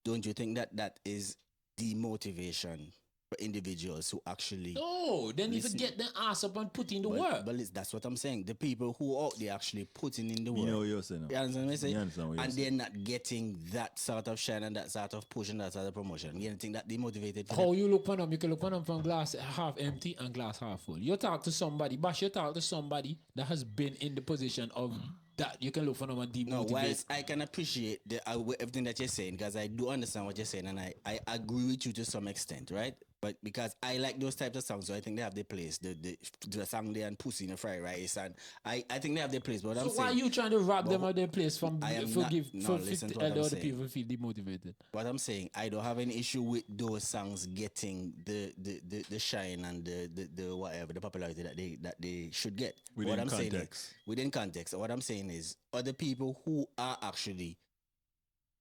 don't you think that is demotivation for individuals who actually... No, then you listen. get their ass up and put in the work. But that's what I'm saying. The people who are out there actually putting in the work. You know what you're saying. You understand what I'm saying? You understand what you're And saying. they're not getting that sort of shine and that sort of push and that sort of promotion. You don't think that demotivated for How them? you look on them, you can look on them from glass half empty and glass half full. You talk to somebody, Bash, you talk to somebody that has been in the position of that. You can look for them and demotivate. No, whilst I can appreciate everything that you're saying, because I do understand what you're saying, and I agree with you to some extent, right? But because I like those types of songs, so I think they have their place. The song there and Pussy in the Fried Rice, and I think they have their place. But So I'm saying, why are you trying to rob them of their place from listen to what I'm other saying. people feel demotivated? What I'm saying, I don't have any issue with those songs getting the shine and the whatever, the popularity that they should get. Within what I'm context. saying is, within context. What I'm saying is, other people who are actually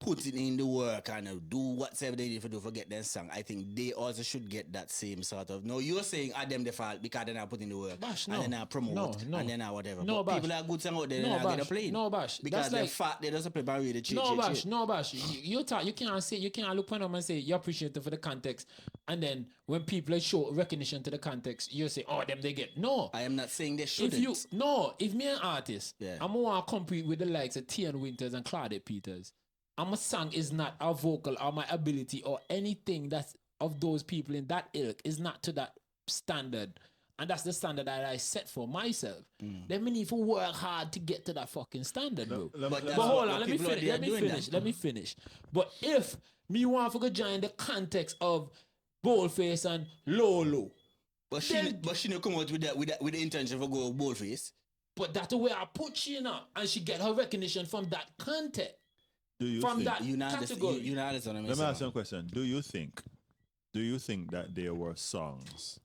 putting in the work and do whatever they need to do for get their song, I think they also should get that same sort of... No, you're saying them the fault because they're not putting in the work. Bash, and no. they're not promote No. and they're not whatever. No, but Bash. people that are good song out there, No, they're not Bash. getting played. No, Bash. Because That's they're like- fat, they just play by the cheat. No, Bash. You can't look on them and say you appreciate it for the context, and then when people show recognition to the context, you say, "Oh, them they get." No, I am not saying they shouldn't. If me an artist, Yeah. I'm gonna want to compete with the likes of Tian Winters and Claudette Peters, and my song is not a vocal or my ability or anything that's of those people in that ilk is not to that standard, and that's the standard that I set for myself, then we need to work hard to get to that fucking standard, bro. But hold on, let me finish. But if me want to go join the context of Boldface and Lolo, but she no come out with the intention of go Boldface. But that's the way I put she in, and she get her recognition from that context. Do you from think, that category? You know this. Let me ask you a question. Do you think that there were songs?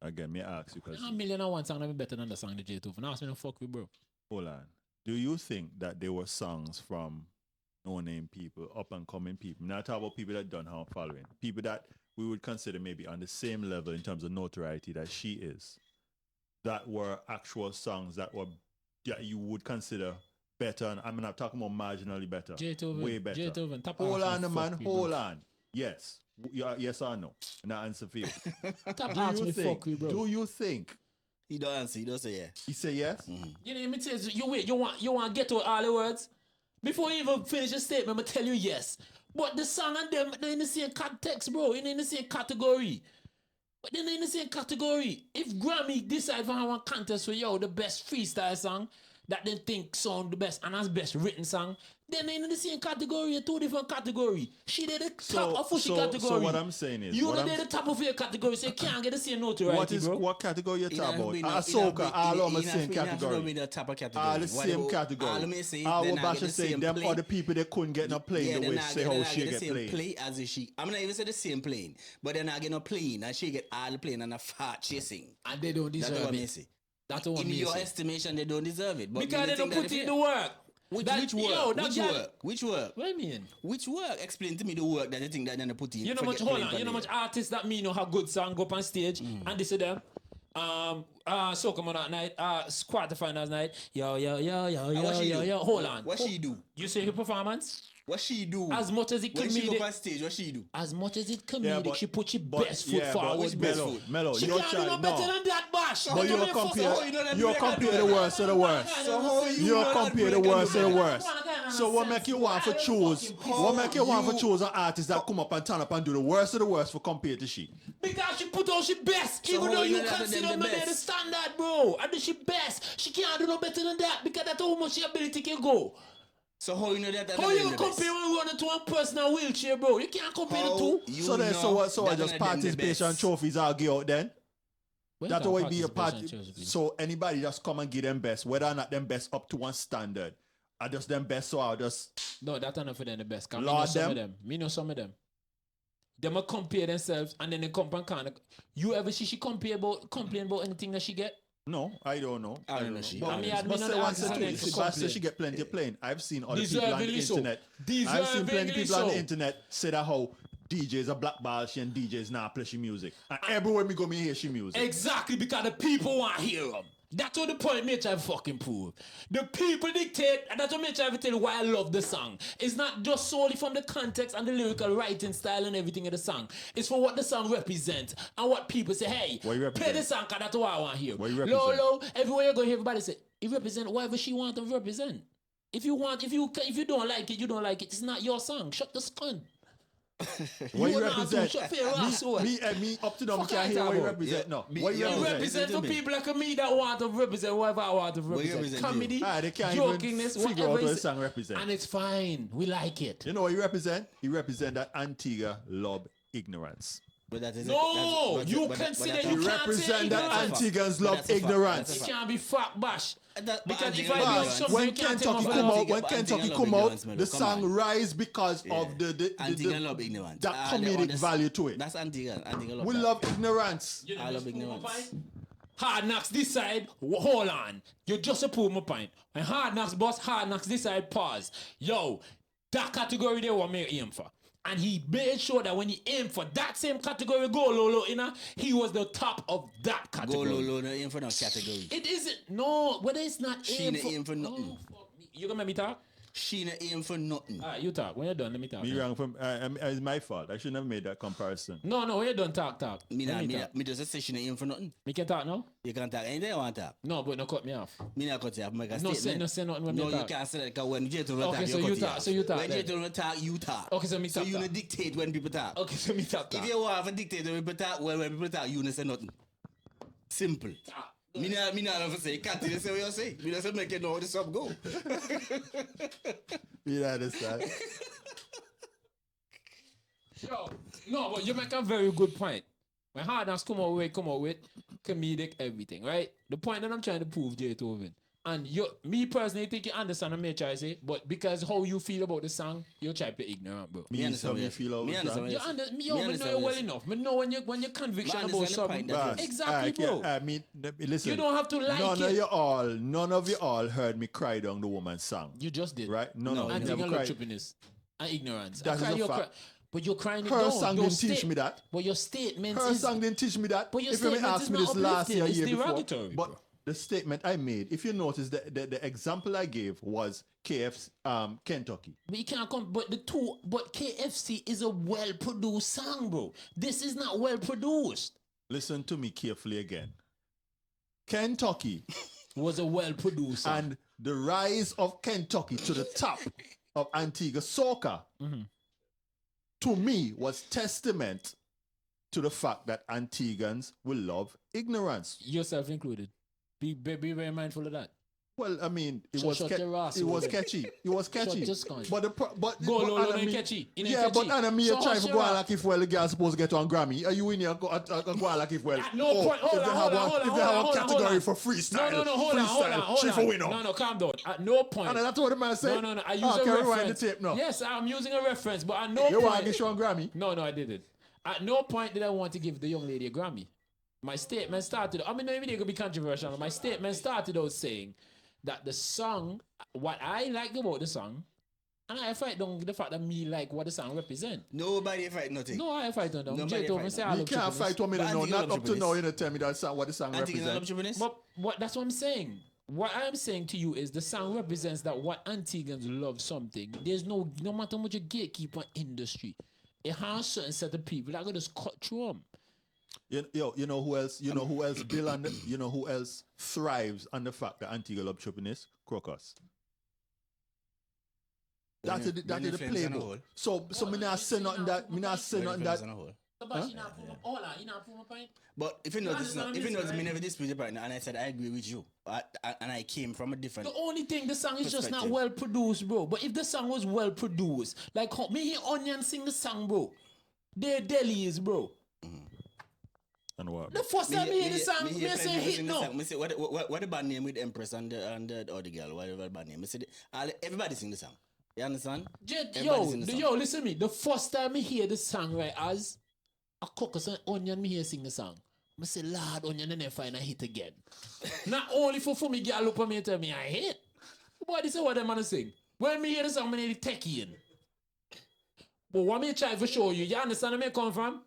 Again, me ask you because A million and one song that be better than the song the J2. Now ask me to fuck with, bro. hold on. Do you think that there were songs from no-name people, up-and-coming people? Now, talk about people that don't have following, people that we would consider maybe on the same level in terms of notoriety that she is, that were actual songs that you would consider better. And I'm not talking about marginally better, way better. J2, hold on, man. Hold on. Yes. Yes or no? Now answer for you. Do you think? He don't answer. He don't say yeah. He say yes? Mm-hmm. You know, let me tell you, you want to get to all the words? Before you even finish your statement, I'm going to tell you yes. But the song and them, they're in the same context, bro. They're in the same category. But they're in the same category. If Grammy decide for one contest for the best freestyle song that they think sound the best and has best written song, then they're in the same category, two different category. She did the top of Fushi category. So what I'm saying is, you did the top of your category, so you can't get the same notoriety, bro. What category you talking about? Soca, all on the same category. All the same category. I would about to say them other people they couldn't get no playing the way say how she get played. Play as she. I'm not even say the same playing, but they're not getting no playing, and she get all the playing and a fart chasing. And they don't deserve it. That's what in your estimation, they don't deserve it. But because they don't put in the work. Which work? Which work? What do you mean? Which work? Explain to me the work that you think that they're put in. You know much artists that me know have good song go up on stage and this is them. Soca Monarch night, quarterfinals night. Yo. Hold on. What she do? You see her performance? What she do? As much as it comedic. When she go on stage, what she do? As much as it comedic, she put your best foot forward. Mellow, she can't do no better than that, Bash. But you compare the worst to the worst. So how you compare the worst to the worst. So what make you want to choose? What make you want to choose an artist that come up and turn up and do the worst of the worst for compared to she? Because she put on she best, even though you consider me the standard, bro. And she best. She can't do no better than that because that's how much your ability can go. So how you know that? How you compare when we run into one person in a wheelchair, bro? You can't compare the two. So I just participation trophies are give out then? That will be a party. So anybody just come and give them best, whether or not them best up to one standard. Are just them best, so I'll just... No, that's not for them the best. Me know some of them. They might compare themselves and then they come and can't. You ever see she complain about anything that she get? No, I don't know. I don't know. She get plenty of playing. I've seen other people on the internet. I've seen plenty of people on the internet say that how DJs are blackball she and DJs now play she music. And everywhere me go, me hear she music. Exactly, because the people want to hear them. That's what the point me try to fucking prove. The people dictate, and that's what me try to tell you why I love the song. It's not just solely from the context and the lyrical writing style and everything of the song. It's for what the song represents and what people say, hey, play the song because that's what I want to hear. Low, everywhere you go, everybody say, it represents whatever she wants to represent. If you don't like it, you don't like it. It's not your song. Shut the scun. What you represent? Me up to them can't hear what you represent. No. What you represent for people like me that want to represent whatever I want to represent. Comedy, they can't jokingness, even figure out whatever what the song represent. And it's fine. We like it. You know what you represent? You represent that Antigua love ignorance. But that is you represent that Antiguans love ignorance. It can't be fat bash. Because if I do something, when Kentucky come out, the song rise because of the love ignorance. That comedic value to it. That's Antigua. We love ignorance. I love ignorance. Hard Knocks this side, hold on. You just approved my point. When Hard Knocks boss, Hard Knocks this side, pause. Yo, that category they want me to aim for. And he made sure that when he aimed for that same category, Go Lolo, he was the top of that category. Go Lolo, no aim for no category. It isn't. No, whether it's not aim for nothing. You gonna make me talk? She not aim for nothing. You talk. When you're done, let me talk. Me wrong from it's my fault. I shouldn't have made that comparison. No, when you're done, talk. Me Let me talk. just say she not aim for nothing. Me can talk now? You can talk anything you want to talk. No, but no cut me off. Me not cut you off. Make a No, statement. say nothing when No, me you talk. can't say that because when J2 talk, Okay, so you you cut talk, off. so you talk When then. J2 talk, you talk. Okay, so me So talk. you not dictate when people talk. Okay, so me talk. If you want to dictate when people talk, when people talk, you not say nothing. Simple. Me not have to say, can't you say what you say? Me not say make you know how the sub go. You understand? Yo, no, but you make a very good point. When Hardness come out with comedic everything, right? The point that I'm trying to prove, J. Tovin, and me personally think you understand what I'm trying to say, but because how you feel about the song, you're trying to be ignorant, bro. Me understand how you what feel over me the understand song. what Me know you well enough. Me know when your conviction Man, about understand the something. point that Boss, Exactly, bro. I mean, listen. You don't have to like None of you all heard me cry down the woman's song. You just did. Right? No, No, you And never taking cried. trippiness and ignorance. That is a fact. But you're crying it Her down. song Your didn't teach me that. But your statement Her is... song didn't teach me that. But your If you may statement ask is me not this last year, uplifting, year it's before, derogatory, but bro. the statement I made, if you notice, the example I gave was Kentucky. But you can't come... But KFC is a well-produced song, bro. This is not well-produced. Listen to me carefully again. Kentucky Was a well-produced song. and the rise of Kentucky to the top of Antigua Soca, to me, was testament to the fact that Antiguans will love ignorance. Yourself included. Be very mindful of that. Well, I mean, it Shut- was shut your ass it was over there. catchy. It was catchy. just go on. But Go, but Lolo, Anna it ain't me- catchy. It ain't Yeah, catchy. but Anna me So trying hush to your go on ass. like if well the girl supposed to get on Grammy. Are you in here go on like if well? At no point. Hold if they on, have hold on, if hold they have on, a category hold on. for freestyle. No, hold on. She for winner. No, calm down. At no point. And that's what the man said. No. I use Oh, a can we rewind reference. the tape now? Yes, I'm using a reference, but at no You want to point. get you on Grammy? No, I didn't. At no point did I want to give the young lady a Grammy. My statement started. I mean, maybe they could be controversial. My statement started out saying that the song, what I like about the song, and I fight on the fact that me like what the song represent. Nobody fight nothing. No, I fight on them. Nobody J told me fight say on I You love can't trippiness. fight 1 minute But now. Antigua Not love up to now. trippiness. You know, tell me that song, what the song Antigua love represents. trippiness? But what that's what I'm saying. What I'm saying to you is the song represents that what Antigans love something. There's no matter how much you gatekeep on industry, it has a certain set of people that are gonna just cut through them. You know who else? You know who else? You know who else thrives on the fact that Antigua love trippiness? Crocus. That is the playbook. So me not say nothing that. Me not say nothing that. You not prove my point. But if you notice, understand if you this, notice, me right? never disputed right now, and I said I agree with you, and I came from a different. The only thing, the song is just not Perspective. well produced, bro. But if the song was well produced, like me hear Onion sing the song, bro. They're delis, bro. And what? The first time me hear the song, me say hit no. Me say what the band name with Empress and the other girl, whatever the band name. Me say everybody sing the song. You understand? Everybody sing the song. Listen to me. The first time me hear the song, right, as a Caucus and Onion, me hear sing the song. I say, Lord, Onion, and then find a hit again. Not only for me, girl look at me and tell me I hit. Boy, this is what them man sing. When me hear the song, I need to take in. But what me try to show you, you understand where me come from?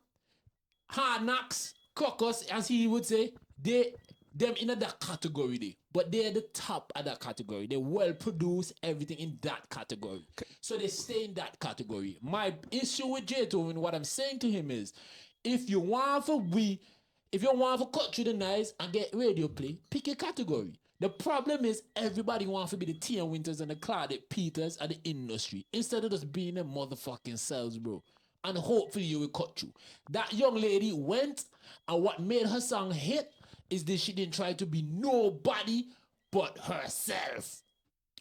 Hard knocks, Caucus, as he would say, them in that category they. But they're the top of that category. They well produce everything in that category. So they stay in that category. My issue with J2 and what I'm saying to him is, if you want to cut through the knives and get radio play, pick a category. The problem is everybody wants to be the Tia Winters and the Claudette Peters of the industry instead of just being their motherfucking selves, bro. And hopefully you will cut through. That young lady went, and what made her song hit is that she didn't try to be nobody but herself.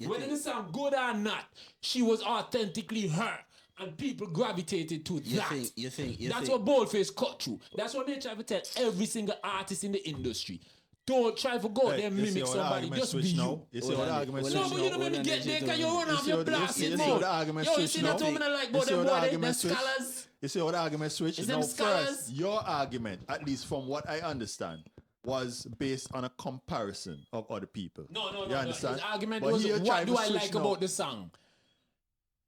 Whether the song good or not, she was authentically her. And people gravitated to that. That's what Boldface cut through. That's what they try to tell every single artist in the industry. Don't try to go there and mimic somebody. Just be you. You see what the argument switch No, but you now? don't make me get there because you run off your blasting You see how mode. the argument Yo, you switch see now? that woman I like You about see them how the boy, them argument switch? scholars. You see how the argument switch? Is Now them scholars? first, your argument, at least from what I understand, was based on a comparison of other people. No. You understand? His argument But was, here what trying do to I switch like now. about the song?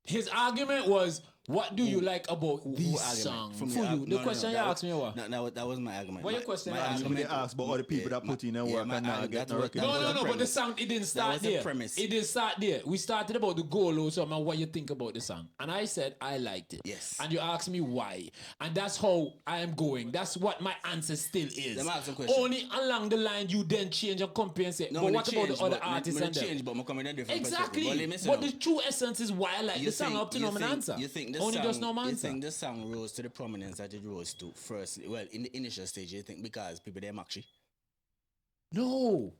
His argument was, What do you like about Who this argument? song? From For you, the question you that asked me what? No, that was my argument. What your question My you asked You argument- really ask about all the people that put in and work and now get no that recognition. was No, the but the premise. song, it didn't That start was the there. premise. It didn't start there. We started about the goal or something, what you think about the song. And I said, I liked it. Yes. And you asked me why. And that's how I am going. That's what my answer still is. Let me ask you a question. Only along the line, you then change and compare and say, No, but when what it about change, the other but- artists when and it them? change, but I'm coming in a different Exactly. perspective. But the true essence is why I like the song up to no man answer. You think the Only song, just no man you answer. think the song rose to the prominence that it rose to first? Well, in the initial stage, you think because people they actually. No.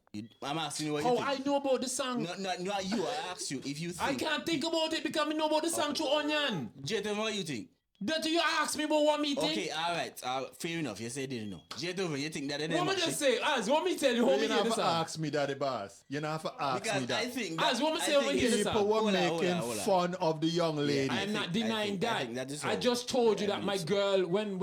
I'm asking you what How you think. I know about the song? Not you. I asked you if you think. I can't think about it because I know about the song through Onion. Jayton, what you think? That you ask me about what me think? Okay, all right. Fair enough. You say you didn't know. Jayton, you think that they What me actually? just say? Az, what me tell you how You me don't hear have the to song? ask me that, the boss. You don't have to ask me Because that. I think Az, what me I say over think here, it's- sir? People were Hold on, making hold on. fun of the young lady. I am not denying I that. think that is I all. just told you Yeah, that I my think girl, when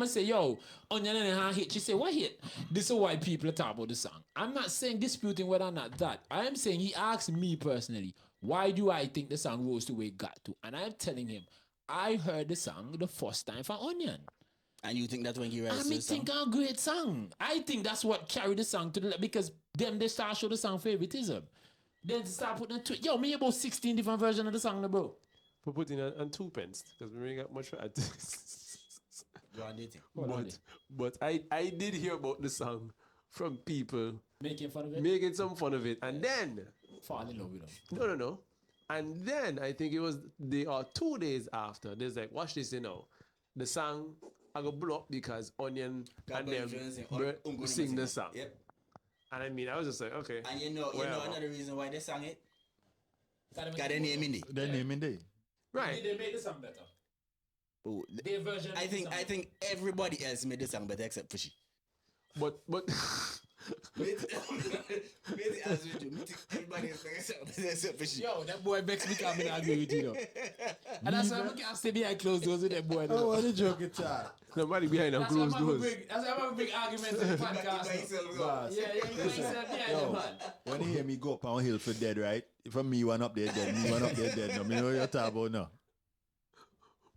I say, yo, Onion and her hit, she say, what hit? This is why people talk about the song. I'm not saying disputing whether or not that. I am saying he asked me personally, why do I think the song rose to where it got to? And I'm telling him, I heard the song the first time from Onion. And you think that when he I writes mean, the song? think a great song. I think that's what carried the song to the because them they start show the song favoritism. Then they start putting a yo, me about 16 different versions of the song, bro. For putting on 2 pence because we really got much for it. You are dating. But I did hear about the song from people Making fun of it. making some fun of it, and then Fall in love with them. no, and then I think it was 2 days after. There's like, watch this, the song I go blow up because Onion and them sing the song, Yep. and I mean I was just like, okay, And you know whatever. another reason why they sang it? Got their name in it. Their name in there. right? They made the song better. Oh, Their version. I think everybody else made the song better except for she. But Everybody else made the song better except for she. Yo, that boy makes me come and agree with you, though. And that's why I can't stay behind closed doors with that boy. Oh, what a joke it's at. nobody behind them That's why I'm closed having a doors. big, that's why I'm having a big argument in the podcast. Boss. Yeah, you myself behind the man. When you hear me go up on hill for dead, right? If me one up there dead, me one up there dead. No, me know what you're talking about now.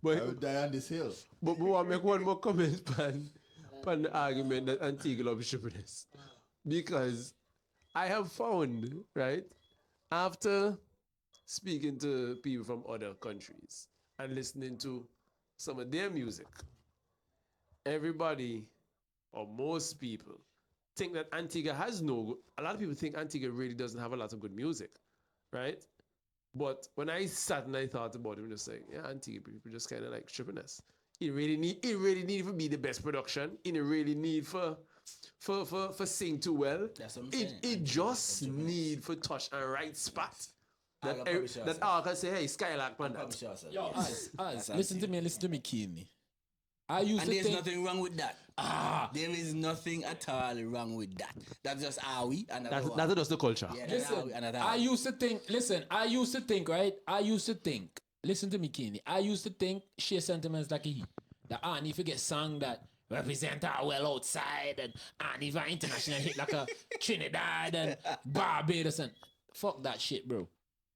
I will But die on this hill. I want to make one more comment on the argument that Antigua love shippiness. Because I have found, right, after speaking to people from other countries and listening to some of their music, everybody or most people think that Antigua has a lot of people think Antigua really doesn't have a lot of good music, right? But when I sat and I thought about it, I'm just like, yeah, Antigua people just kind of like shippiness. It really need to be the best production. It really need for sing too well. That's what I'm It saying. just need for touch and right spot. I'll probably sure That say. all can say, hey, Skylark man I'm that. sure, sir. Yo, Yes. Az, That's listen to me keenly. I used And to there's think, nothing wrong with that. There is nothing at all wrong with that. That's just how we and That's just the culture. Yeah, that's how listen, we and that's how I we. used to think, right? Listen to me keenly. I used to think sheer sentiments like he. That Annie forget song that represent her well outside and Annie for international hit like a Trinidad and Barbados and fuck that shit, bro.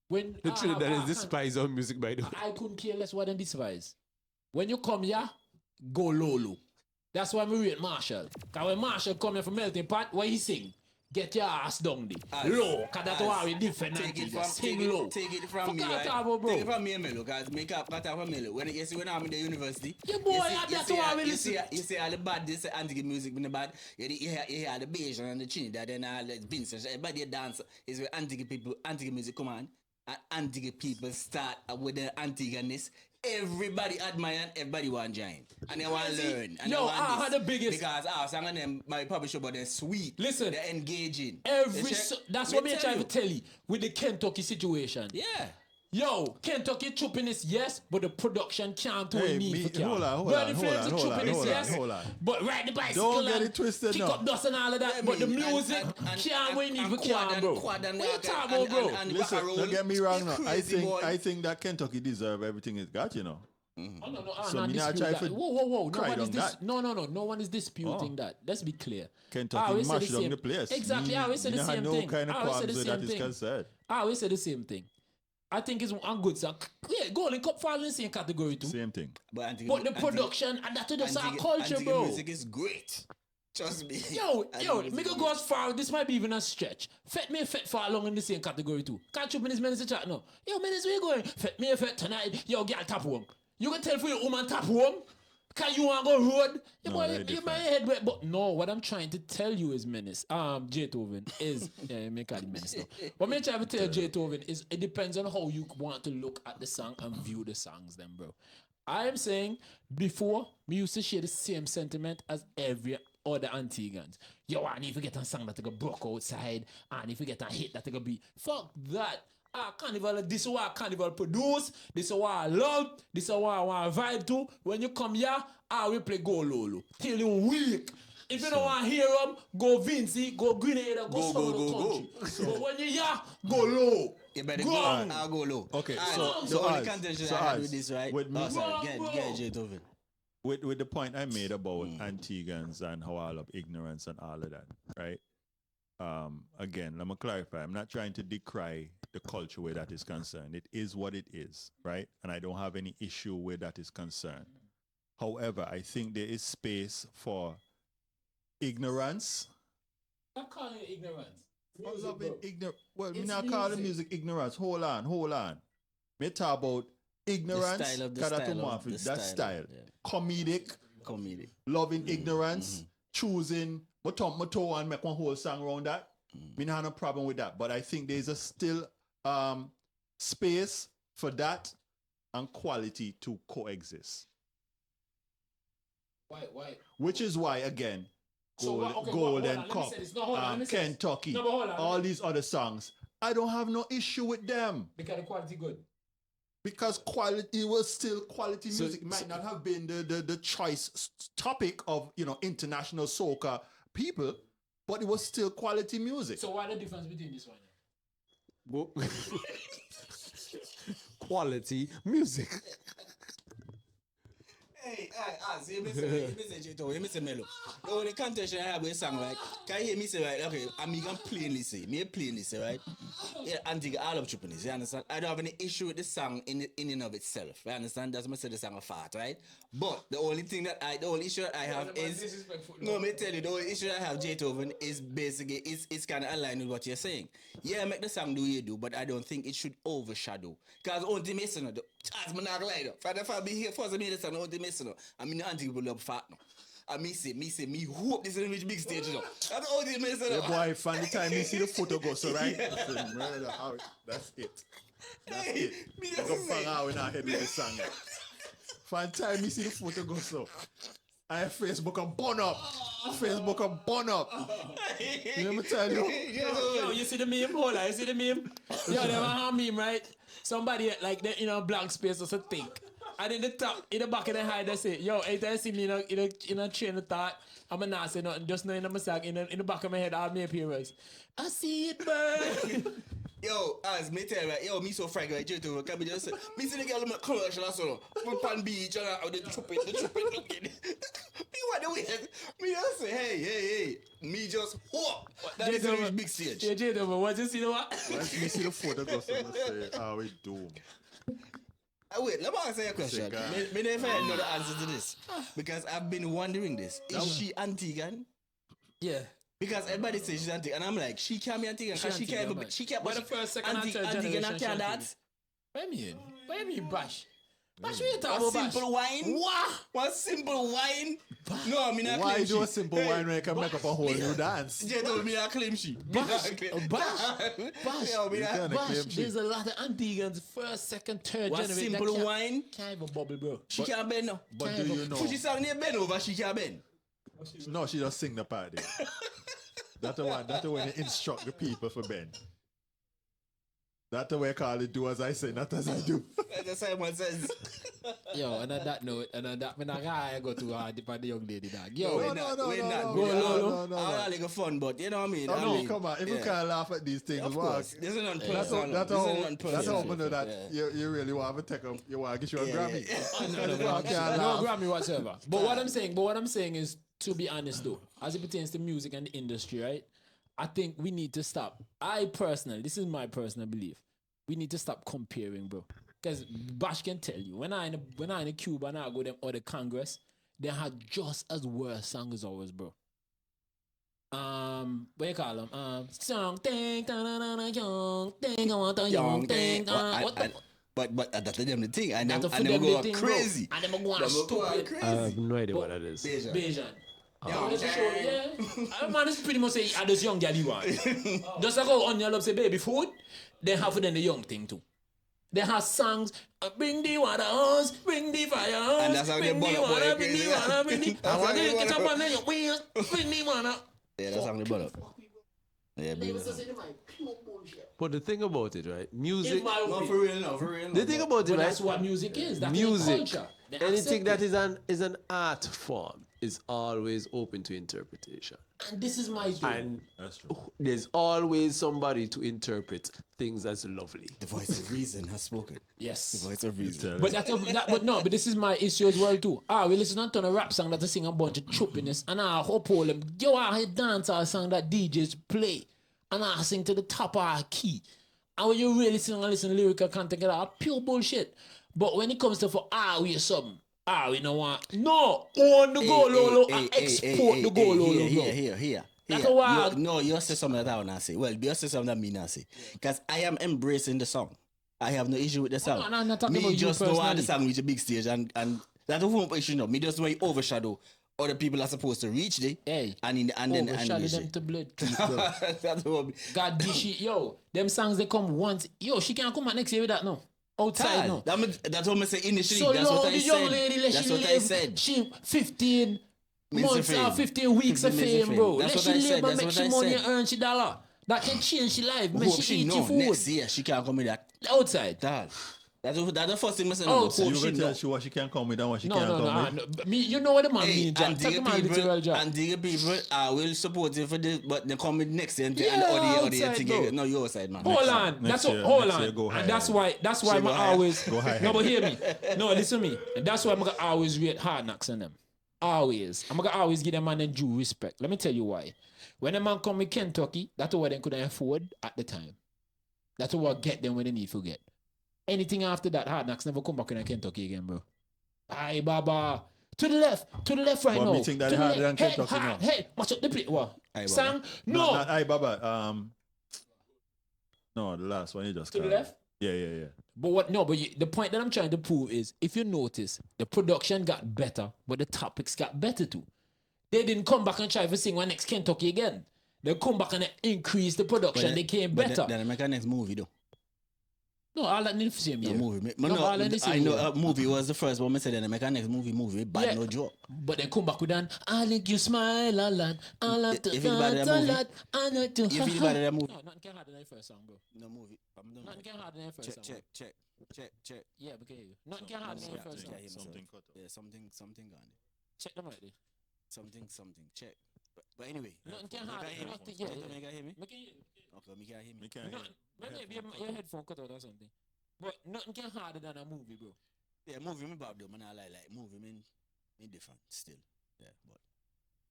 When The Trinidad is the spice of music, by the way. I couldn't care less what them despise. When you come here, go low. That's why we rate Marshall. Cause when Marshall come here from Melting Pot, what he sing? Get your ass down there. Low, cause that's why we different. Take it from, sing take low. it, take it from me, Fuck right? that about, bro. Take it from me, Melo, because make up cut off from Melo. When you see when I'm in the university, Yeah, boy, that's why we you listen. see all the bad, this Antigua music in the bad. You hear the Bayesian and the Trinidad and all the Vincent. Everybody dance is where Antigua music come on. And Antigua people start with the Antiguaness. Everybody admire and everybody want to join. And they want to learn. And Yo, they want I this. had the biggest- Because some of them might probably show, but they're sweet. Listen. They're engaging. That's what me trying to tell you with the Kentucky situation. Yeah. Yo, Kentucky choppiness, yes, but the production can't do Hey, it need me- for hold on, hold Burning on, Flames hold and on, choppiness, hold on, yes, hold on. but ride the bicycle Don't get and it twisted kick now. up dust and all of that, but the music can't win need for can, bro. What you talking about, bro? Listen, don't get me wrong now. Crazy boy. I think that Kentucky deserve everything it's got, you know. Oh, no, So I'm me not not try disputing that. for Whoa. cry on that. No. No one is disputing that. Let's be clear. Kentucky I always say mash down the place. Exactly. I always say the Me same have no thing. kind of I always say qualms the with that same is thing. concerned. I always say the same thing. I think it's a good song. Yeah, Golden Cup fall in the same category too. Same thing. But the production and that to the our culture, Antigua bro. music is great. Trust me. Yo, make a go as far. This might be even a stretch. Fet me a fet far along in the same category too. Can't you minutes to chat now? Yo, minutes where you going? Fet me a fet tonight. Yo, girl tap home. You can tell for your woman tap home. Can you want to go road? You No, boy, you my head wet. But no, what I'm trying to tell you is menace. Jaytoven is yeah, make it menace now. What I'm trying to tell Jaytoven is it depends on how you want to look at the song and view the songs, then, bro. I am saying before we used to share the same sentiment as every other Antiguans. Yo, I need to get a song that go broke outside, and if you get a hit that go be fuck that. Carnival, this is what Carnival produce, this is what I love, this is what I want to vibe to. When you come here, I will play Go Lolo. Till you weak. If you don't want to hear them, go Vinci, go Grenada, go Country. But when you here, go low. You better go. I'll go low. Okay, so only contention I had with this, right? With me, Get Jaytoven. with the point I made about Antigans and how all of ignorance and all of that, right? Again, let me clarify. I'm not trying to decry the culture where that is concerned. It is what it is, right? And I don't have any issue where that is concerned. However, I think there is space for ignorance. I'm calling it ignorance. Well, we not call the music ignorance. Hold on. Me talk about ignorance. The style. Comedic. Loving ignorance. Choosing my toe and make one whole song around that. Me not have no problem with that. But I think there's still space for that and quality to coexist. Why? Which is why, again, Golden Cup, Kentucky, all these other songs, I don't have no issue with them. Because the quality good. Because quality was still quality music. It might not have been the choice topic of, international soca people, but it was still quality music. So what the difference between this one? Quality music. Hey, see me say Jaytoven, you say Melo. The only contention I have with song, right? Can you hear me say, right? Okay, I can plainly say, right? Yeah, Antigua, all of tripping you understand? I don't have any issue with the song in and of itself, you understand? That's why I say the song a fart, right? But the only issue that I have is, no, me tell you, the only issue that I have, Jaytoven, is basically, it's kind of aligned with what you're saying. Yeah, make the song do what you do, but I don't think it should overshadow. Because only me say, as I'm not lying, if I be here first, I mean, the song, only me say, I mean, the Antigua love fat now. And me hope this is a big stage, That's all the mess. Yeah, boy, from the time you see the photo go, so right? That's it. Me I go bang out in our head with the song. From the time you see the photo go, so I Facebook a burn up. You know me tell you? Yo, you see the meme, hold on, you see the meme? Yo, they have a meme, right? Somebody like that in a blank space or something. And in the top, in the back of the head, they say, yo, anytime you see me in a train of thought, I'm not say nothing, just knowing I'm a in the back of my head, I'll make appearance. I see it, man. Yo, as me tell you, right, yo, me so frightened, right, Jaytoven, can be just, me see the girl in my commercial or so, from Pan Beach, and the trumpet looking. Me what the way, me just say, hey, me just, whoop, that is a big stage. Yeah, Jaytoven, what you see the what? Once me see the photo go, so I say, we do. Wait, let me ask you a question. Me never know the answer to this. Because I've been wondering this. Is she Antiguan? Yeah. Because everybody says she's Antiguan. And I'm like, she can't be Antiguan. Because she can't. But the first, second, and third Antiguan generation. can't that. What do you mean, Bash? Bash, what you talking One about, Bash? simple wine? What? One simple wine? No, I mean, I why claim do a simple wine when you can make up a whole new dance? Jay told me I claim she. Bash, Bash, there's a lot of Antigans, first, second, third One generation. simple wine? Can't even bubble, bro. She can't bend now. But do you know? Put she sang near bend over, she can't bend. No, she just sing the party. That's the one. That's the way you instruct the people for Ben. That's the way I call it. Do as I say, not as I do. That's what Simon says. Yo, and on that note, me not gonna go too hard for the young lady, dog. Yo, we're not. No. I like a fun, but you know what I mean. No, come on. If you can't laugh at these things, of what? course. This is unpersonal. That's how I know that you really want to take up. You want to get you a Grammy. No Grammy whatsoever. But what I'm saying is, to be honest though, as it pertains to music and the industry, right? I think we need to stop. This is my personal belief. we need to stop comparing, bro. Because Bash can tell you, when I in a Cuba and I go them other Congress, they had just as worse songs as ours, bro. What you call them? Song ding da da da da young ding I want the young ding da. What the But that's them the thing. And That's them the go thing, crazy. bro. And them go Them stupid. crazy. I have no idea what that is. Bejan. Young Yeah. Man, it's pretty much say I just young girl you want. Just like how Onion Love say baby food, they have then the young thing too. They have songs, bring the water hose, bring the fire hose, And that's how they bring ball the up, water, boy, bring the crazy. water, bring the That's how water, they get ball up up. on your wheels, bring the water. Yeah, that's how they ball up. Yeah, bring it up. But the thing about it, right? In Music. my No, opinion. for real. The thing about it, But right? that's what music is. That's Music, culture. They anything accept that it. is an art form is always open to interpretation. And this is my thing. And That's true. there's always somebody to interpret things as lovely. The voice of reason has spoken. The Yes. voice of reason. But but this is my issue as well too. We listen to a rap song that I sing a bunch of choppiness, and I hope all them I dance a song that DJs play, and I sing to the top of our key. And when you really sing and listen lyrical content, get out pure bullshit. But when it comes to we something, we don't want on the go Lolo and export the go Lolo, bro. Here. That's a wild. You say something that I want to say. Well, you say something that me not say. Because I am embracing the song. I have no issue with the song. I'm not talking about me you just know how the personally. song reach a big stage and that's the whole issue. No, me just know it overshadow other people are supposed to reach there. Hey, and then overshadow them to blood. Bro. That's what God, this shit, yo, them songs they come once. Yo, she can't come back next year with that, no. Outside, no. That's what I say initially. So that's long, what I the said. young lady, let That's she what I live. said. She 15 Minutes of months or fame. 15 weeks of 15 minutes of fame, bro. fame. That's Let what she I said. live and That's make what she I money said. and earn she dollar. That can change she life. Make Hope she she eat know your food. next year she can't come with that. Outside. Dad. That's the first thing I said. Oh, So Hope you she can know. tell she what she can come with and what she No, can't no, come no, with. no. But me, you know what the man Hey, mean, Jack. and Take the man literal, Jack. and the people will support you for this, but they come with next year and Yeah, all the outside, thing. bro. No, your side, man. Hold on, next that's year- what. Hold next year on, go and that's higher. why. That's why She go I higher. always. Go higher. No, but hear me. No, listen to me. And that's why I'm gonna always rate Hard Knocks on them. Always, I'm gonna always give them man a due respect. Let me tell you why. When a man come with Kentucky, that's what they couldn't afford at the time. That's what get them when they need to get. Anything after that, Hard Knocks never come back in Kentucky again, bro. Aye, Baba. To the left right But now. me think that To the harder left. than Hey, Kentucky hard, now. hey, watch out the play. What? Aye, Baba. Sang? No. Not I, Baba. No, the last one you just To the called. left? Yeah. But what? No, but the point that I'm trying to prove is, if you notice, the production got better, but the topics got better too. They didn't come back and try to sing one next Kentucky again. They come back and increase the production. They came better. Then I make a next movie though. No, all that need the same The year. movie. all that need the I same know year. a movie was the first one. I said then I make a next movie. Bad Yeah. no joke. But they come back with an I like you smile a lot. I like to If you buy that dance a movie- lot. I like to If you buy that movie. No, nothing can harder than the first song, bro. No movie. Nothing can harder than the first song. Check. Yeah, because nothing can harder than the first song. Something cut off. Yeah, something gone. Check them out there. Something. Check. But anyway. Nothing can You harder. hear me? Nothing, yeah. You can hear me? Make it- Okay, me can hear me. Me can't No, hear. maybe your headphone cut out or something. But nothing can harder than a movie, bro. Yeah, movie me about them, man. I like movie me different still. Yeah, but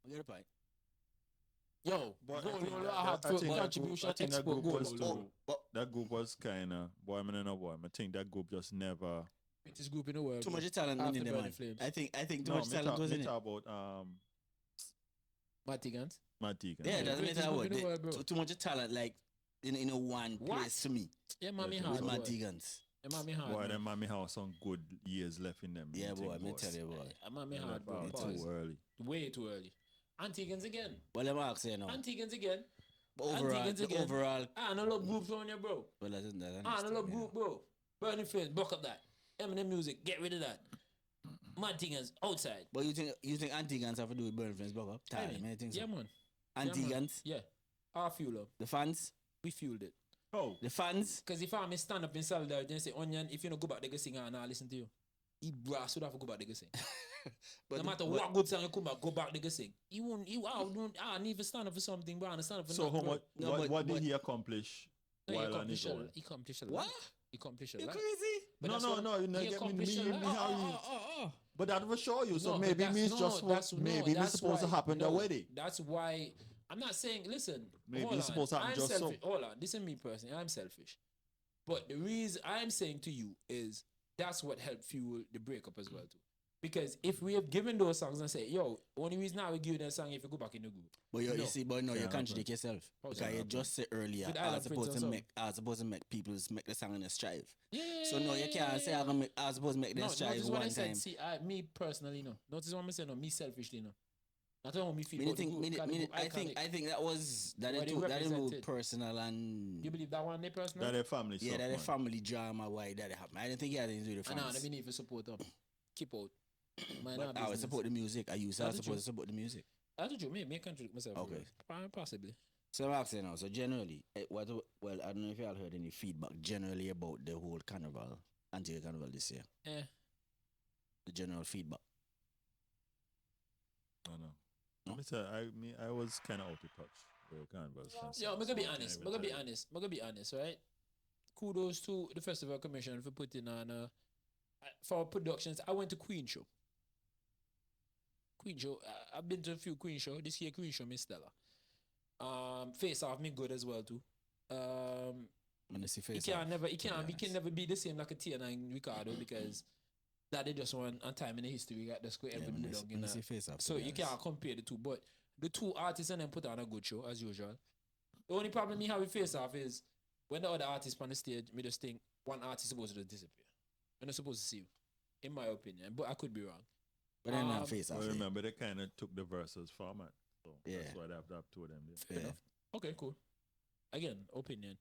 I get the point. Yo, But go, I think Lolo, that- I have I think that contribution, group- I think that export, group go, was Lolo. too- That group was kind of boy, man, no boy. I think that group just never. Greatest group in the world. Too bro. much talent After in there, Burning man. Flames. I think too No, much talent was in it. talk about Matigans. Matt Deacon. Yeah, Yeah, that's greatest what group in the world, bro. too much talent, like in a one What? place to me. Yeah, mommy Yeah, hard. With my boy. Tigans. Yeah, mommy hard. Boy, man. them mommy have some good years left in them. Yeah, you boy, think, me tell you, boy. Yeah, mommy hard, bro. It's Pause. too early. Way too early. Antigans again. Well, let me ask you now. Antigans again. But overall, Antigans again. overall, I don't love groups on you, bro. well, that's I don't love group, bro. Burning Flames, block up that. Eminem music, get rid of that. Antigans, outside. But you think Antigans have to do with Burning Friends, Bug up? I Tired, mean, man. I think so. yeah, man. Antigans, Yeah. Our fuel up. the fans, We fueled it. Oh, the fans. Because if I stand up in solidarity and say, Onion, if you don't go back, they can sing and I listen to you. He brass would have to go back, they can sing. No matter what good song you come back, go back, they can sing. He won't, I need to stand up for something, bro. I stand up for so how nothing, bro. much? No, what but- did he accomplish No, he while on accomplished his a own? lot. He accomplished a lot. What? He accomplished a You lot. crazy? But No, that's no, what- no. You know, he get me, accomplished a lot. how you. But that will show you. So No, but maybe that's- means no, just that's- what no, maybe it's that's supposed to why- happen no, that way. That's why I'm not saying. Listen, Maybe hold it's on. supposed to happen I'm just so. selfish. Hold on, this is me personally. I'm selfish. But the reason I'm saying to you is that's what helped fuel the breakup as well too. Because if we have given those songs and say, yo, only reason I will give you that song if you go back in the group. But you see, but no, you contradict yourself. How's Because that you just said earlier, With I Island was supposed Prince to and make people make the song in a strive. Yeah. So no, you can't say I was supposed to make them strive notice what one I said. time. See, me personally, no. Notice what I'm saying. No, me selfishly, no. Not how me feel. I about the group, think that was that What they they took that they moved represented. personal and You believe that one day personal? That a family yeah, stuff, that a man. family drama why that happened. I didn't think it had anything to do with the Nah, fans. let me need to support them. Keep out. Mind But our I would business. support the music. I used to That's the supposed truth. to support the music. That's what you mean. Me contradict myself. Okay. Possibly. So I'm asking now. So generally, well, I don't know if y'all heard any feedback generally about the whole carnival, Antigua Carnival this year. The general feedback. I know. No? I was kind of out of touch with Carnival. Yo, I'm gonna be honest. I'm gonna be honest, right? Kudos to the Festival Commission for putting on for productions. I went to Queen Show. I've been to a few Queen Show. This year Queen Show me stellar. Face Off me good as well too. When I see He face can off, never to be honest. be the same like a T9 Ricardo because that is just one time in the history got the square Yeah, every when I dog see- in when I that. see face off, to So be you honest. can't compare the two, but the two artists and then put on a good show as usual. The only problem me have with Face Off is when the other artists on the stage, me just think one artist supposed to disappear. We're not supposed to see you, in my opinion. But I could be wrong. But then Um, face off. Well, yeah. remember, they kind of took the verses format. So Yeah. that's why I've told them. Yeah. enough. Okay, cool. Again, opinion.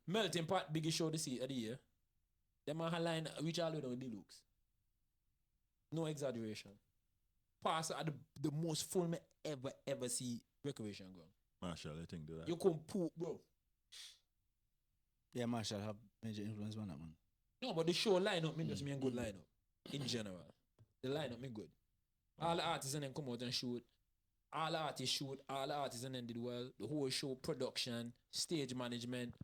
Melting Pot, biggest show this year of the year. Them are line reach all the way down with Deluxe. No exaggeration. Pass at the most full me ever see Recreation Ground. Marshall, I think do that. You come poop, bro. Yeah, Marshall have major influence on that man. No, but the show lineup me just mean good lineup in general. The lineup me good. All the artists and then come out and shoot. All the artists shoot. All the artists and then did well. The whole show production, stage management,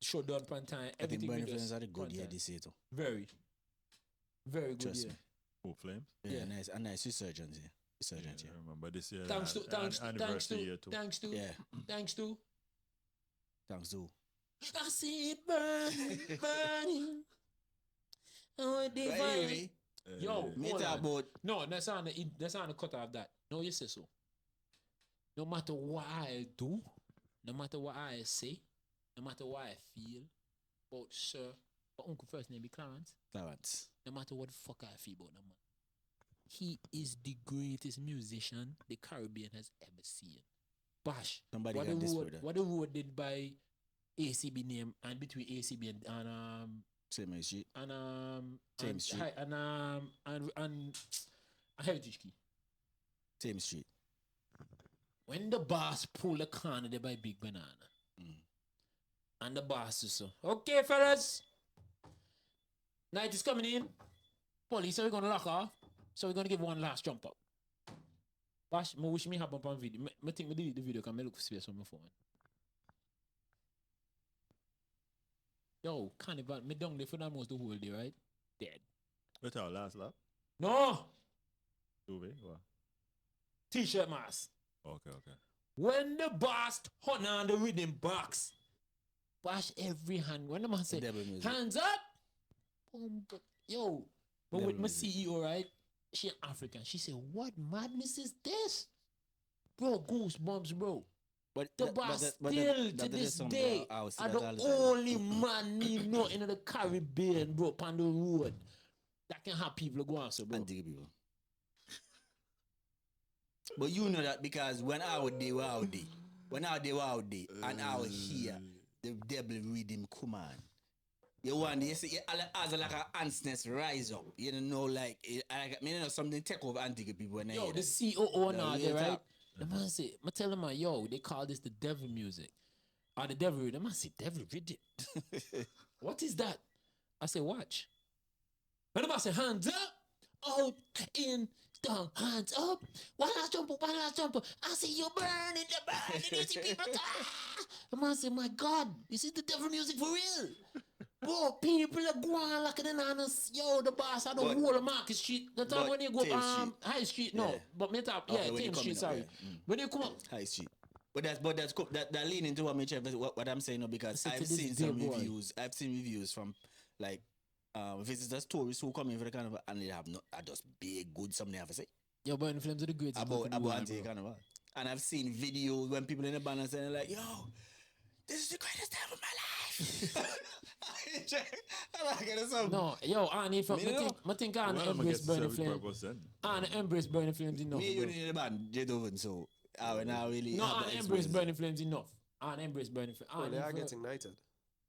show done on time. I think Everything Burning we Flames just had a good on year time. this year too. Very, very good Trust year. me. Oh, Flames? Yeah, Yeah. a nice resurgence here. Yeah, Resurgence here. I remember this year. Thanks to anniversary year too. thanks to Yeah. thanks to. Thanks to. I see it burning, burning. Oh, divine. Yo, Me hold talk on. about No, that's on the cut off that. No, you say so. No matter what I do, no matter what I say, no matter what I feel about Sir, but Uncle first name be Clarence. Clarence. No matter what the fuck I feel about that man, he is the greatest musician the Caribbean has ever seen. Bash. Somebody what got this the for road, that. what the road did by ACB name and between ACB and Same as shit. and Same street. and Heritage Key. Same street. When the boss pull the corner there by Big Banana, and the boss is so, okay, fellas, night is coming in. Police are gonna lock off, so we're gonna give one last jump up. Bash, I wish me happen on video. I think I delete the video because I look for space on my phone. Yo, Carnival, me down there for almost the whole day, right? Dead. What's our last lap? No! Duvet? What? T-shirt mask. Okay. When the boss hung on the rhythm box, bash every hand. When the man said, Devil music. hands up! Boom, boom. Yo, but Devil with my music. CEO, right? She African. She said, what madness is this? Bro, goosebumps, bro. But The boss still to this day are the only man me know in the Caribbean, bro, on the road that can have people go on, so, bro. Antigua people. But you know that because when I would day, when I day, and I would hear the devil rhythm come on. You want you see as like a antsness rise up. You know, like I mean, you know, something take over Antigua people when I Yo, hear the that. COO now, real there, right? talk. The man say, I tell him, yo, they call this the devil music. Or the devil rhythm. The man say, devil rhythm. What is that? I say, watch. When the man say, hands up, out, in, down, hands up. One last jump up, one last jump up. I see you burning, you see people. The man say, my God, this is the devil music for real. Bro, people are going like an honest. Yo, the boss, I don't But- hold the Market Street. The time but when you go Thames Street. High Street, no. Yeah. But me top, Okay, yeah, when you Thames come Street, in up, sorry. yeah. When you come up, High Street. But that's cool. That lean into what I'm saying, no, because So to I've this seen day, some boy. reviews. I've seen reviews from like visitors, tourists who come in for the carnival and they have are just big good something they have to say Yo, Burning Flames are the greatest group in the about world, Antigua bro. Carnival. And I've seen videos when people in the band are saying like, yo, this is the greatest time of my life. I get some. No, yo, I need for Me know. I think I Well, I'm embrace against Burning every Flames. purpose then. I embrace Burning Flames enough. Me, you bro. in the band, Jadovin, so I will not really. No, have I that embrace experience. Burning Flames enough. I embrace Burning Flames. Well, they are getting knighted.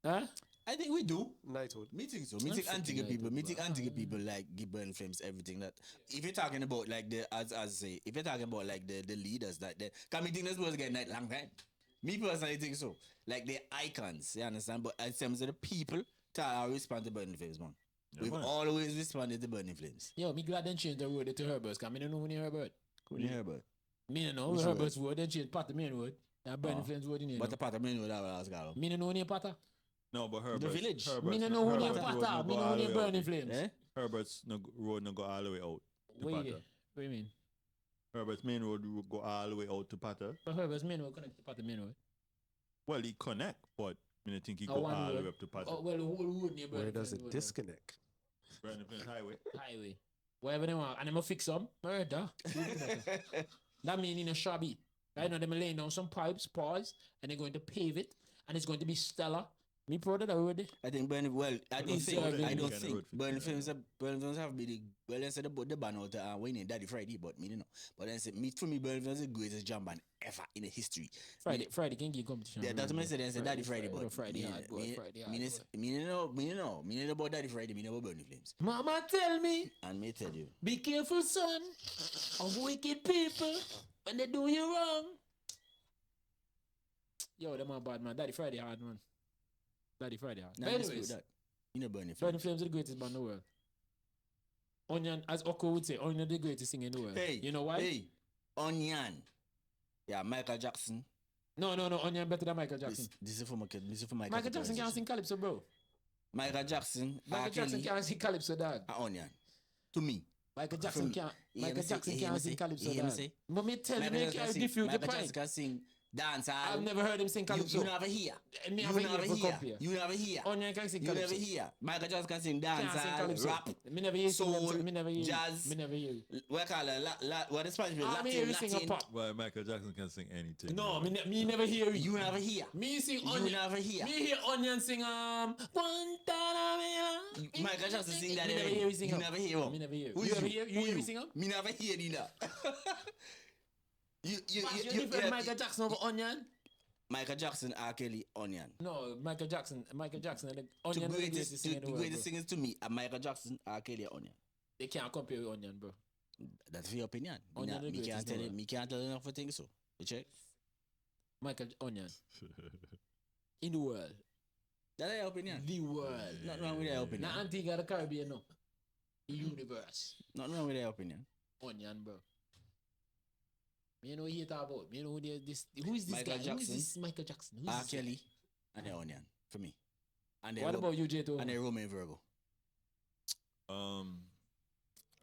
Huh? I think we do. Knighthood. Me think so. Me think Antigua people. Me think Antigua people like give Burning Flames everything that. If you're talking about like the as say, if you're talking about like the leaders that can me think they're supposed to get night long time. Me personally think so. Like the icons, you understand? But in terms of the people, that respond to Burning Flames, man. We've man. always responded to Burning Flames. Yo, me glad they changed the road to Herbert's, because I don't know when Herbert. Could you hear about? Me don't know Which Herbert's road, they changed Potter Main Road. And Burning Flames road in here. But the part of me know that I was got. Me don't know when Potter. No, but Herbert's. village. Herbert's, Me don't know when Herbert's road Potter. no Me go don't know all the when way out. Burning Flames. Eh? Herbert's road no go all the way out to Wait, Potter. what do you mean? Herbert's main road will go all the way out to Potter. But Herbert's Main Road connect to Potter Main Road. Well, he connect, but I mean, I think he Oh, go one all the road. way up to Potter. Oh, well, the whole road near Where Burning does Flames it road, disconnect? Burning Flames Highway. Highway. Whatever they want. And I'm going to fix them. Murder. That means in a shabby. Right now, they're laying down some pipes, pause, and they're going to pave it, and it's going to be stellar. Me proud of that already. I think Burning. Well, I don't It's think. serving I don't kind of think road for Burning that. Flames have been the well. They said the band out winning Daddy Friday, but me don't know. But then said for me, Burning Flames is the greatest jam band ever in the history. Friday can give competition. Yeah, that's what I said. They said Daddy Friday, but Friday hard boy, Friday hard boy. me know about Daddy Friday. Me know about Burning Flames. Mama tell me, And me tell you, be careful, son, of wicked people when they do you wrong. Yo, them are bad man. Daddy Friday hard man. Daddy Friday hard. nah, But dispute anyways, that. You know Burning Burning Flames. Flames are the greatest band in the world. Onion, as Oko would say, Onion the greatest singer in the world. Hey, you know why? Hey, Onion. Yeah, Michael Jackson. No, Onion better than Michael Jackson. This is for my. Michael Jackson can't sing Calypso, bro. Michael Jackson. Michael Jackson can't sing Calypso, dog. Onion. To me. Michael Jackson From- can't. you Michael hear me Jackson say- you hear can't me sing say- Calypso, you hear me dog. say? But me tell you, me Michael can't defute the Jackson point. can sing dance. I've never heard him sing Calypso. You never hear. Me You never never hear for hear. compare. You never hear. Onion can sing You never Calypso. hear. Michael Jackson can sing Can't sing dance, Calypso. rap, Me never hear sing soul, them, me never hear. jazz. Me never hear. what call it? What the Spanish people? Me hear you sing a Latin. pop. Well, Michael Jackson can sing anything. No, me never hear you. You never hear. Me sing You Onion. never hear. Me hear Onion sing Michael Jackson sing that. Me never hear you sing You him. never hear him. Me never hear. Who You is ever hear? You Who hear me sing him? Me never hear Dina. You You Michael Jackson over Onion? Michael Jackson, R. Kelly, Onion. No, Michael Jackson, and the The Onion is the greatest greatest, singer in the the world, greatest bro. singers to me are Michael Jackson, R. Kelly, Onion. They can't compare with Onion, bro. That's your opinion. Onion the Me greatest can't tell in the you. world. Me can't tell you enough for things so. You check. Michael Onion. In the world. That's your opinion. The world. Nothing wrong with your opinion. Not Antigua the Caribbean, no. The universe. Nothing wrong with your opinion. Onion, bro. Me know what he talk about. Me know who who is this Michael guy? Who Jackson. is this Michael Jackson? Who is R. this guy? Kelly and the Onion for me. And the What about you, J2? and the Romeo Virgo.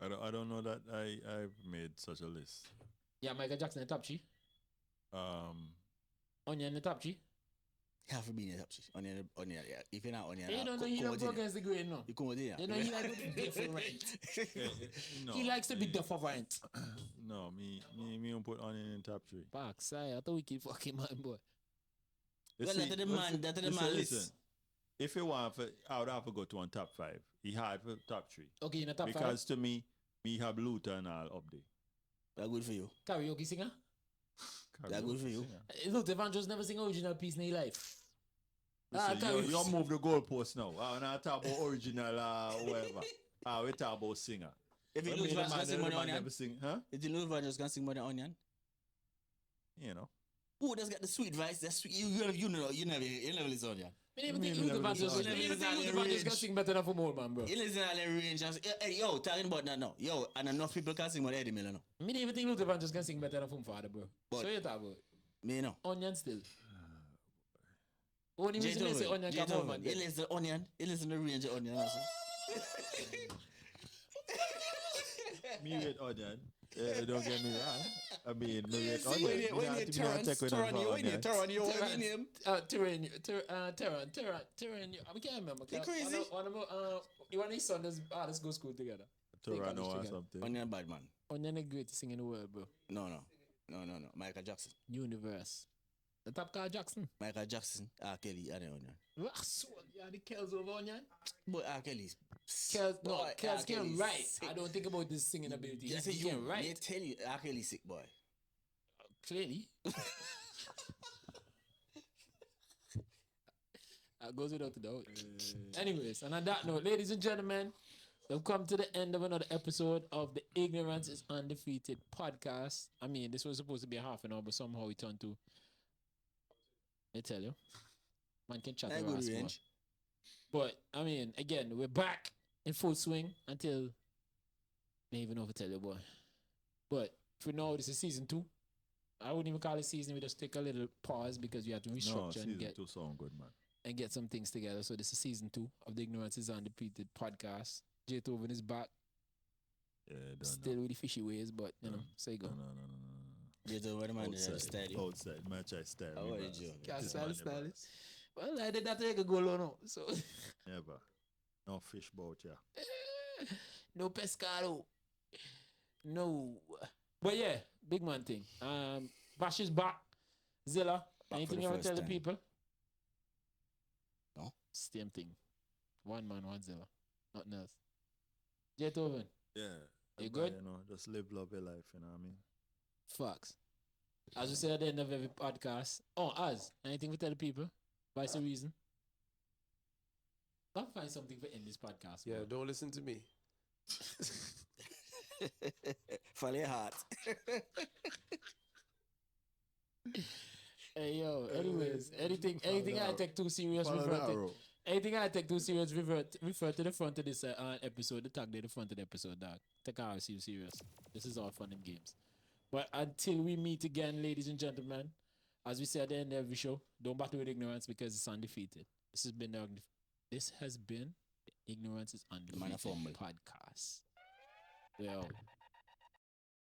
I don't know that I've made such a list. Yeah, Michael Jackson the top three. Onion the top three. You have to be in the top six. Onion, yeah. If you're not Onion, You don't know come he don't with go it. against the grain, no. You come with it. You know he like to be different. No, He likes to be different. No, me don't put on in top three. Fuck, say, I thought we keep fucking man, boy. You Well, see, that's the man- that's the man list. If you want, I would have to go to one top five. He had for top three Okay, in the top because to me have Luther and all up there. That's good for you. five. Karaoke singer? That's good for you. Look, Evan just never sing original piece in his life. Listen, you move the goalpost now. I'm not talking about original whatever. We talk about singer. If you When lose me the Van, man just sing the more than man Onion. never sing, huh? If you lose Van, just can sing more than Onion. You know. Who does got the sweet voice? That's sweet. You never listen Onion. Me never Me think never Luther Van listen just to me never it. think Luther Van just can sing better than for more, man, bro. You listen to all the range. Yo, talking about that now. Yo, and enough people can sing more than Eddie Miller now. Me never think Luther Van just can sing better than from father, bro. But- So you talk about Me no. Onion still. Only reason they say Onion come over, man. You listen to Onion. You listen to the range of Onion also. Me rate onion. Don't get me wrong. I mean, me rate See, onion. when you Terran, you hold his name. Terran. I can't remember. You crazy? You want his son, let's go school together. Toronto or something. Onion bad man. Onion the greatest thing in the world, bro. No. Michael Jackson. Universe. The top car Jackson. Michael Jackson. R. Kelly and the Onion. Yeah, the Kells over Onion. But R. Kelly's. Kells can write. I don't think about this singing ability. He can write. They tell you R. Kelly's sick, boy. Clearly. That goes without a doubt. Anyways, and on that note, ladies and gentlemen, we've come to the end of another episode of the Ignorance is Undefeated podcast. I mean, this was supposed to be a half an hour, but somehow it turned to, I tell you, man can chat the ass more. But, I mean, again, we're back in full swing until, I don't even know if I tell you, boy. But for now, this is season 2. I wouldn't even call it season. We just take a little pause because we have to restructure and get season 2 sound good, man. And get some things together. So this is season 2 of the Ignorance is Undefeated podcast. J Toven is back. Yeah, still with the fishy ways, but you know, say you go. No. J Toven, man, is steady. Outside, match I style. How are you doing? Style. Well, I did that take a goal or no. So never. No fish boat, yeah. No pescado. No. But yeah, big man thing. Bash is back. Zilla, anything you want to tell the people? No. Same thing. One man, one Zilla. Nothing else. J Toven. Yeah. You good? You know, just live, love your life, you know what I mean? Facts. As we say at the end of every podcast. Anything to tell the people? Vice the reason. Gotta find something for end this podcast. Yeah, bro. don't listen to me. Follow your heart. Hey yo, anyways, anything I take too serious, anything I take too serious, refer to the front of this episode, the tag there, the front of the episode, dog. Take our serious. This is all fun and games. But until we meet again, ladies and gentlemen, as we say at the end of every show, don't battle with ignorance because it's undefeated. This has been the Ignorance is Undefeated podcast. Well.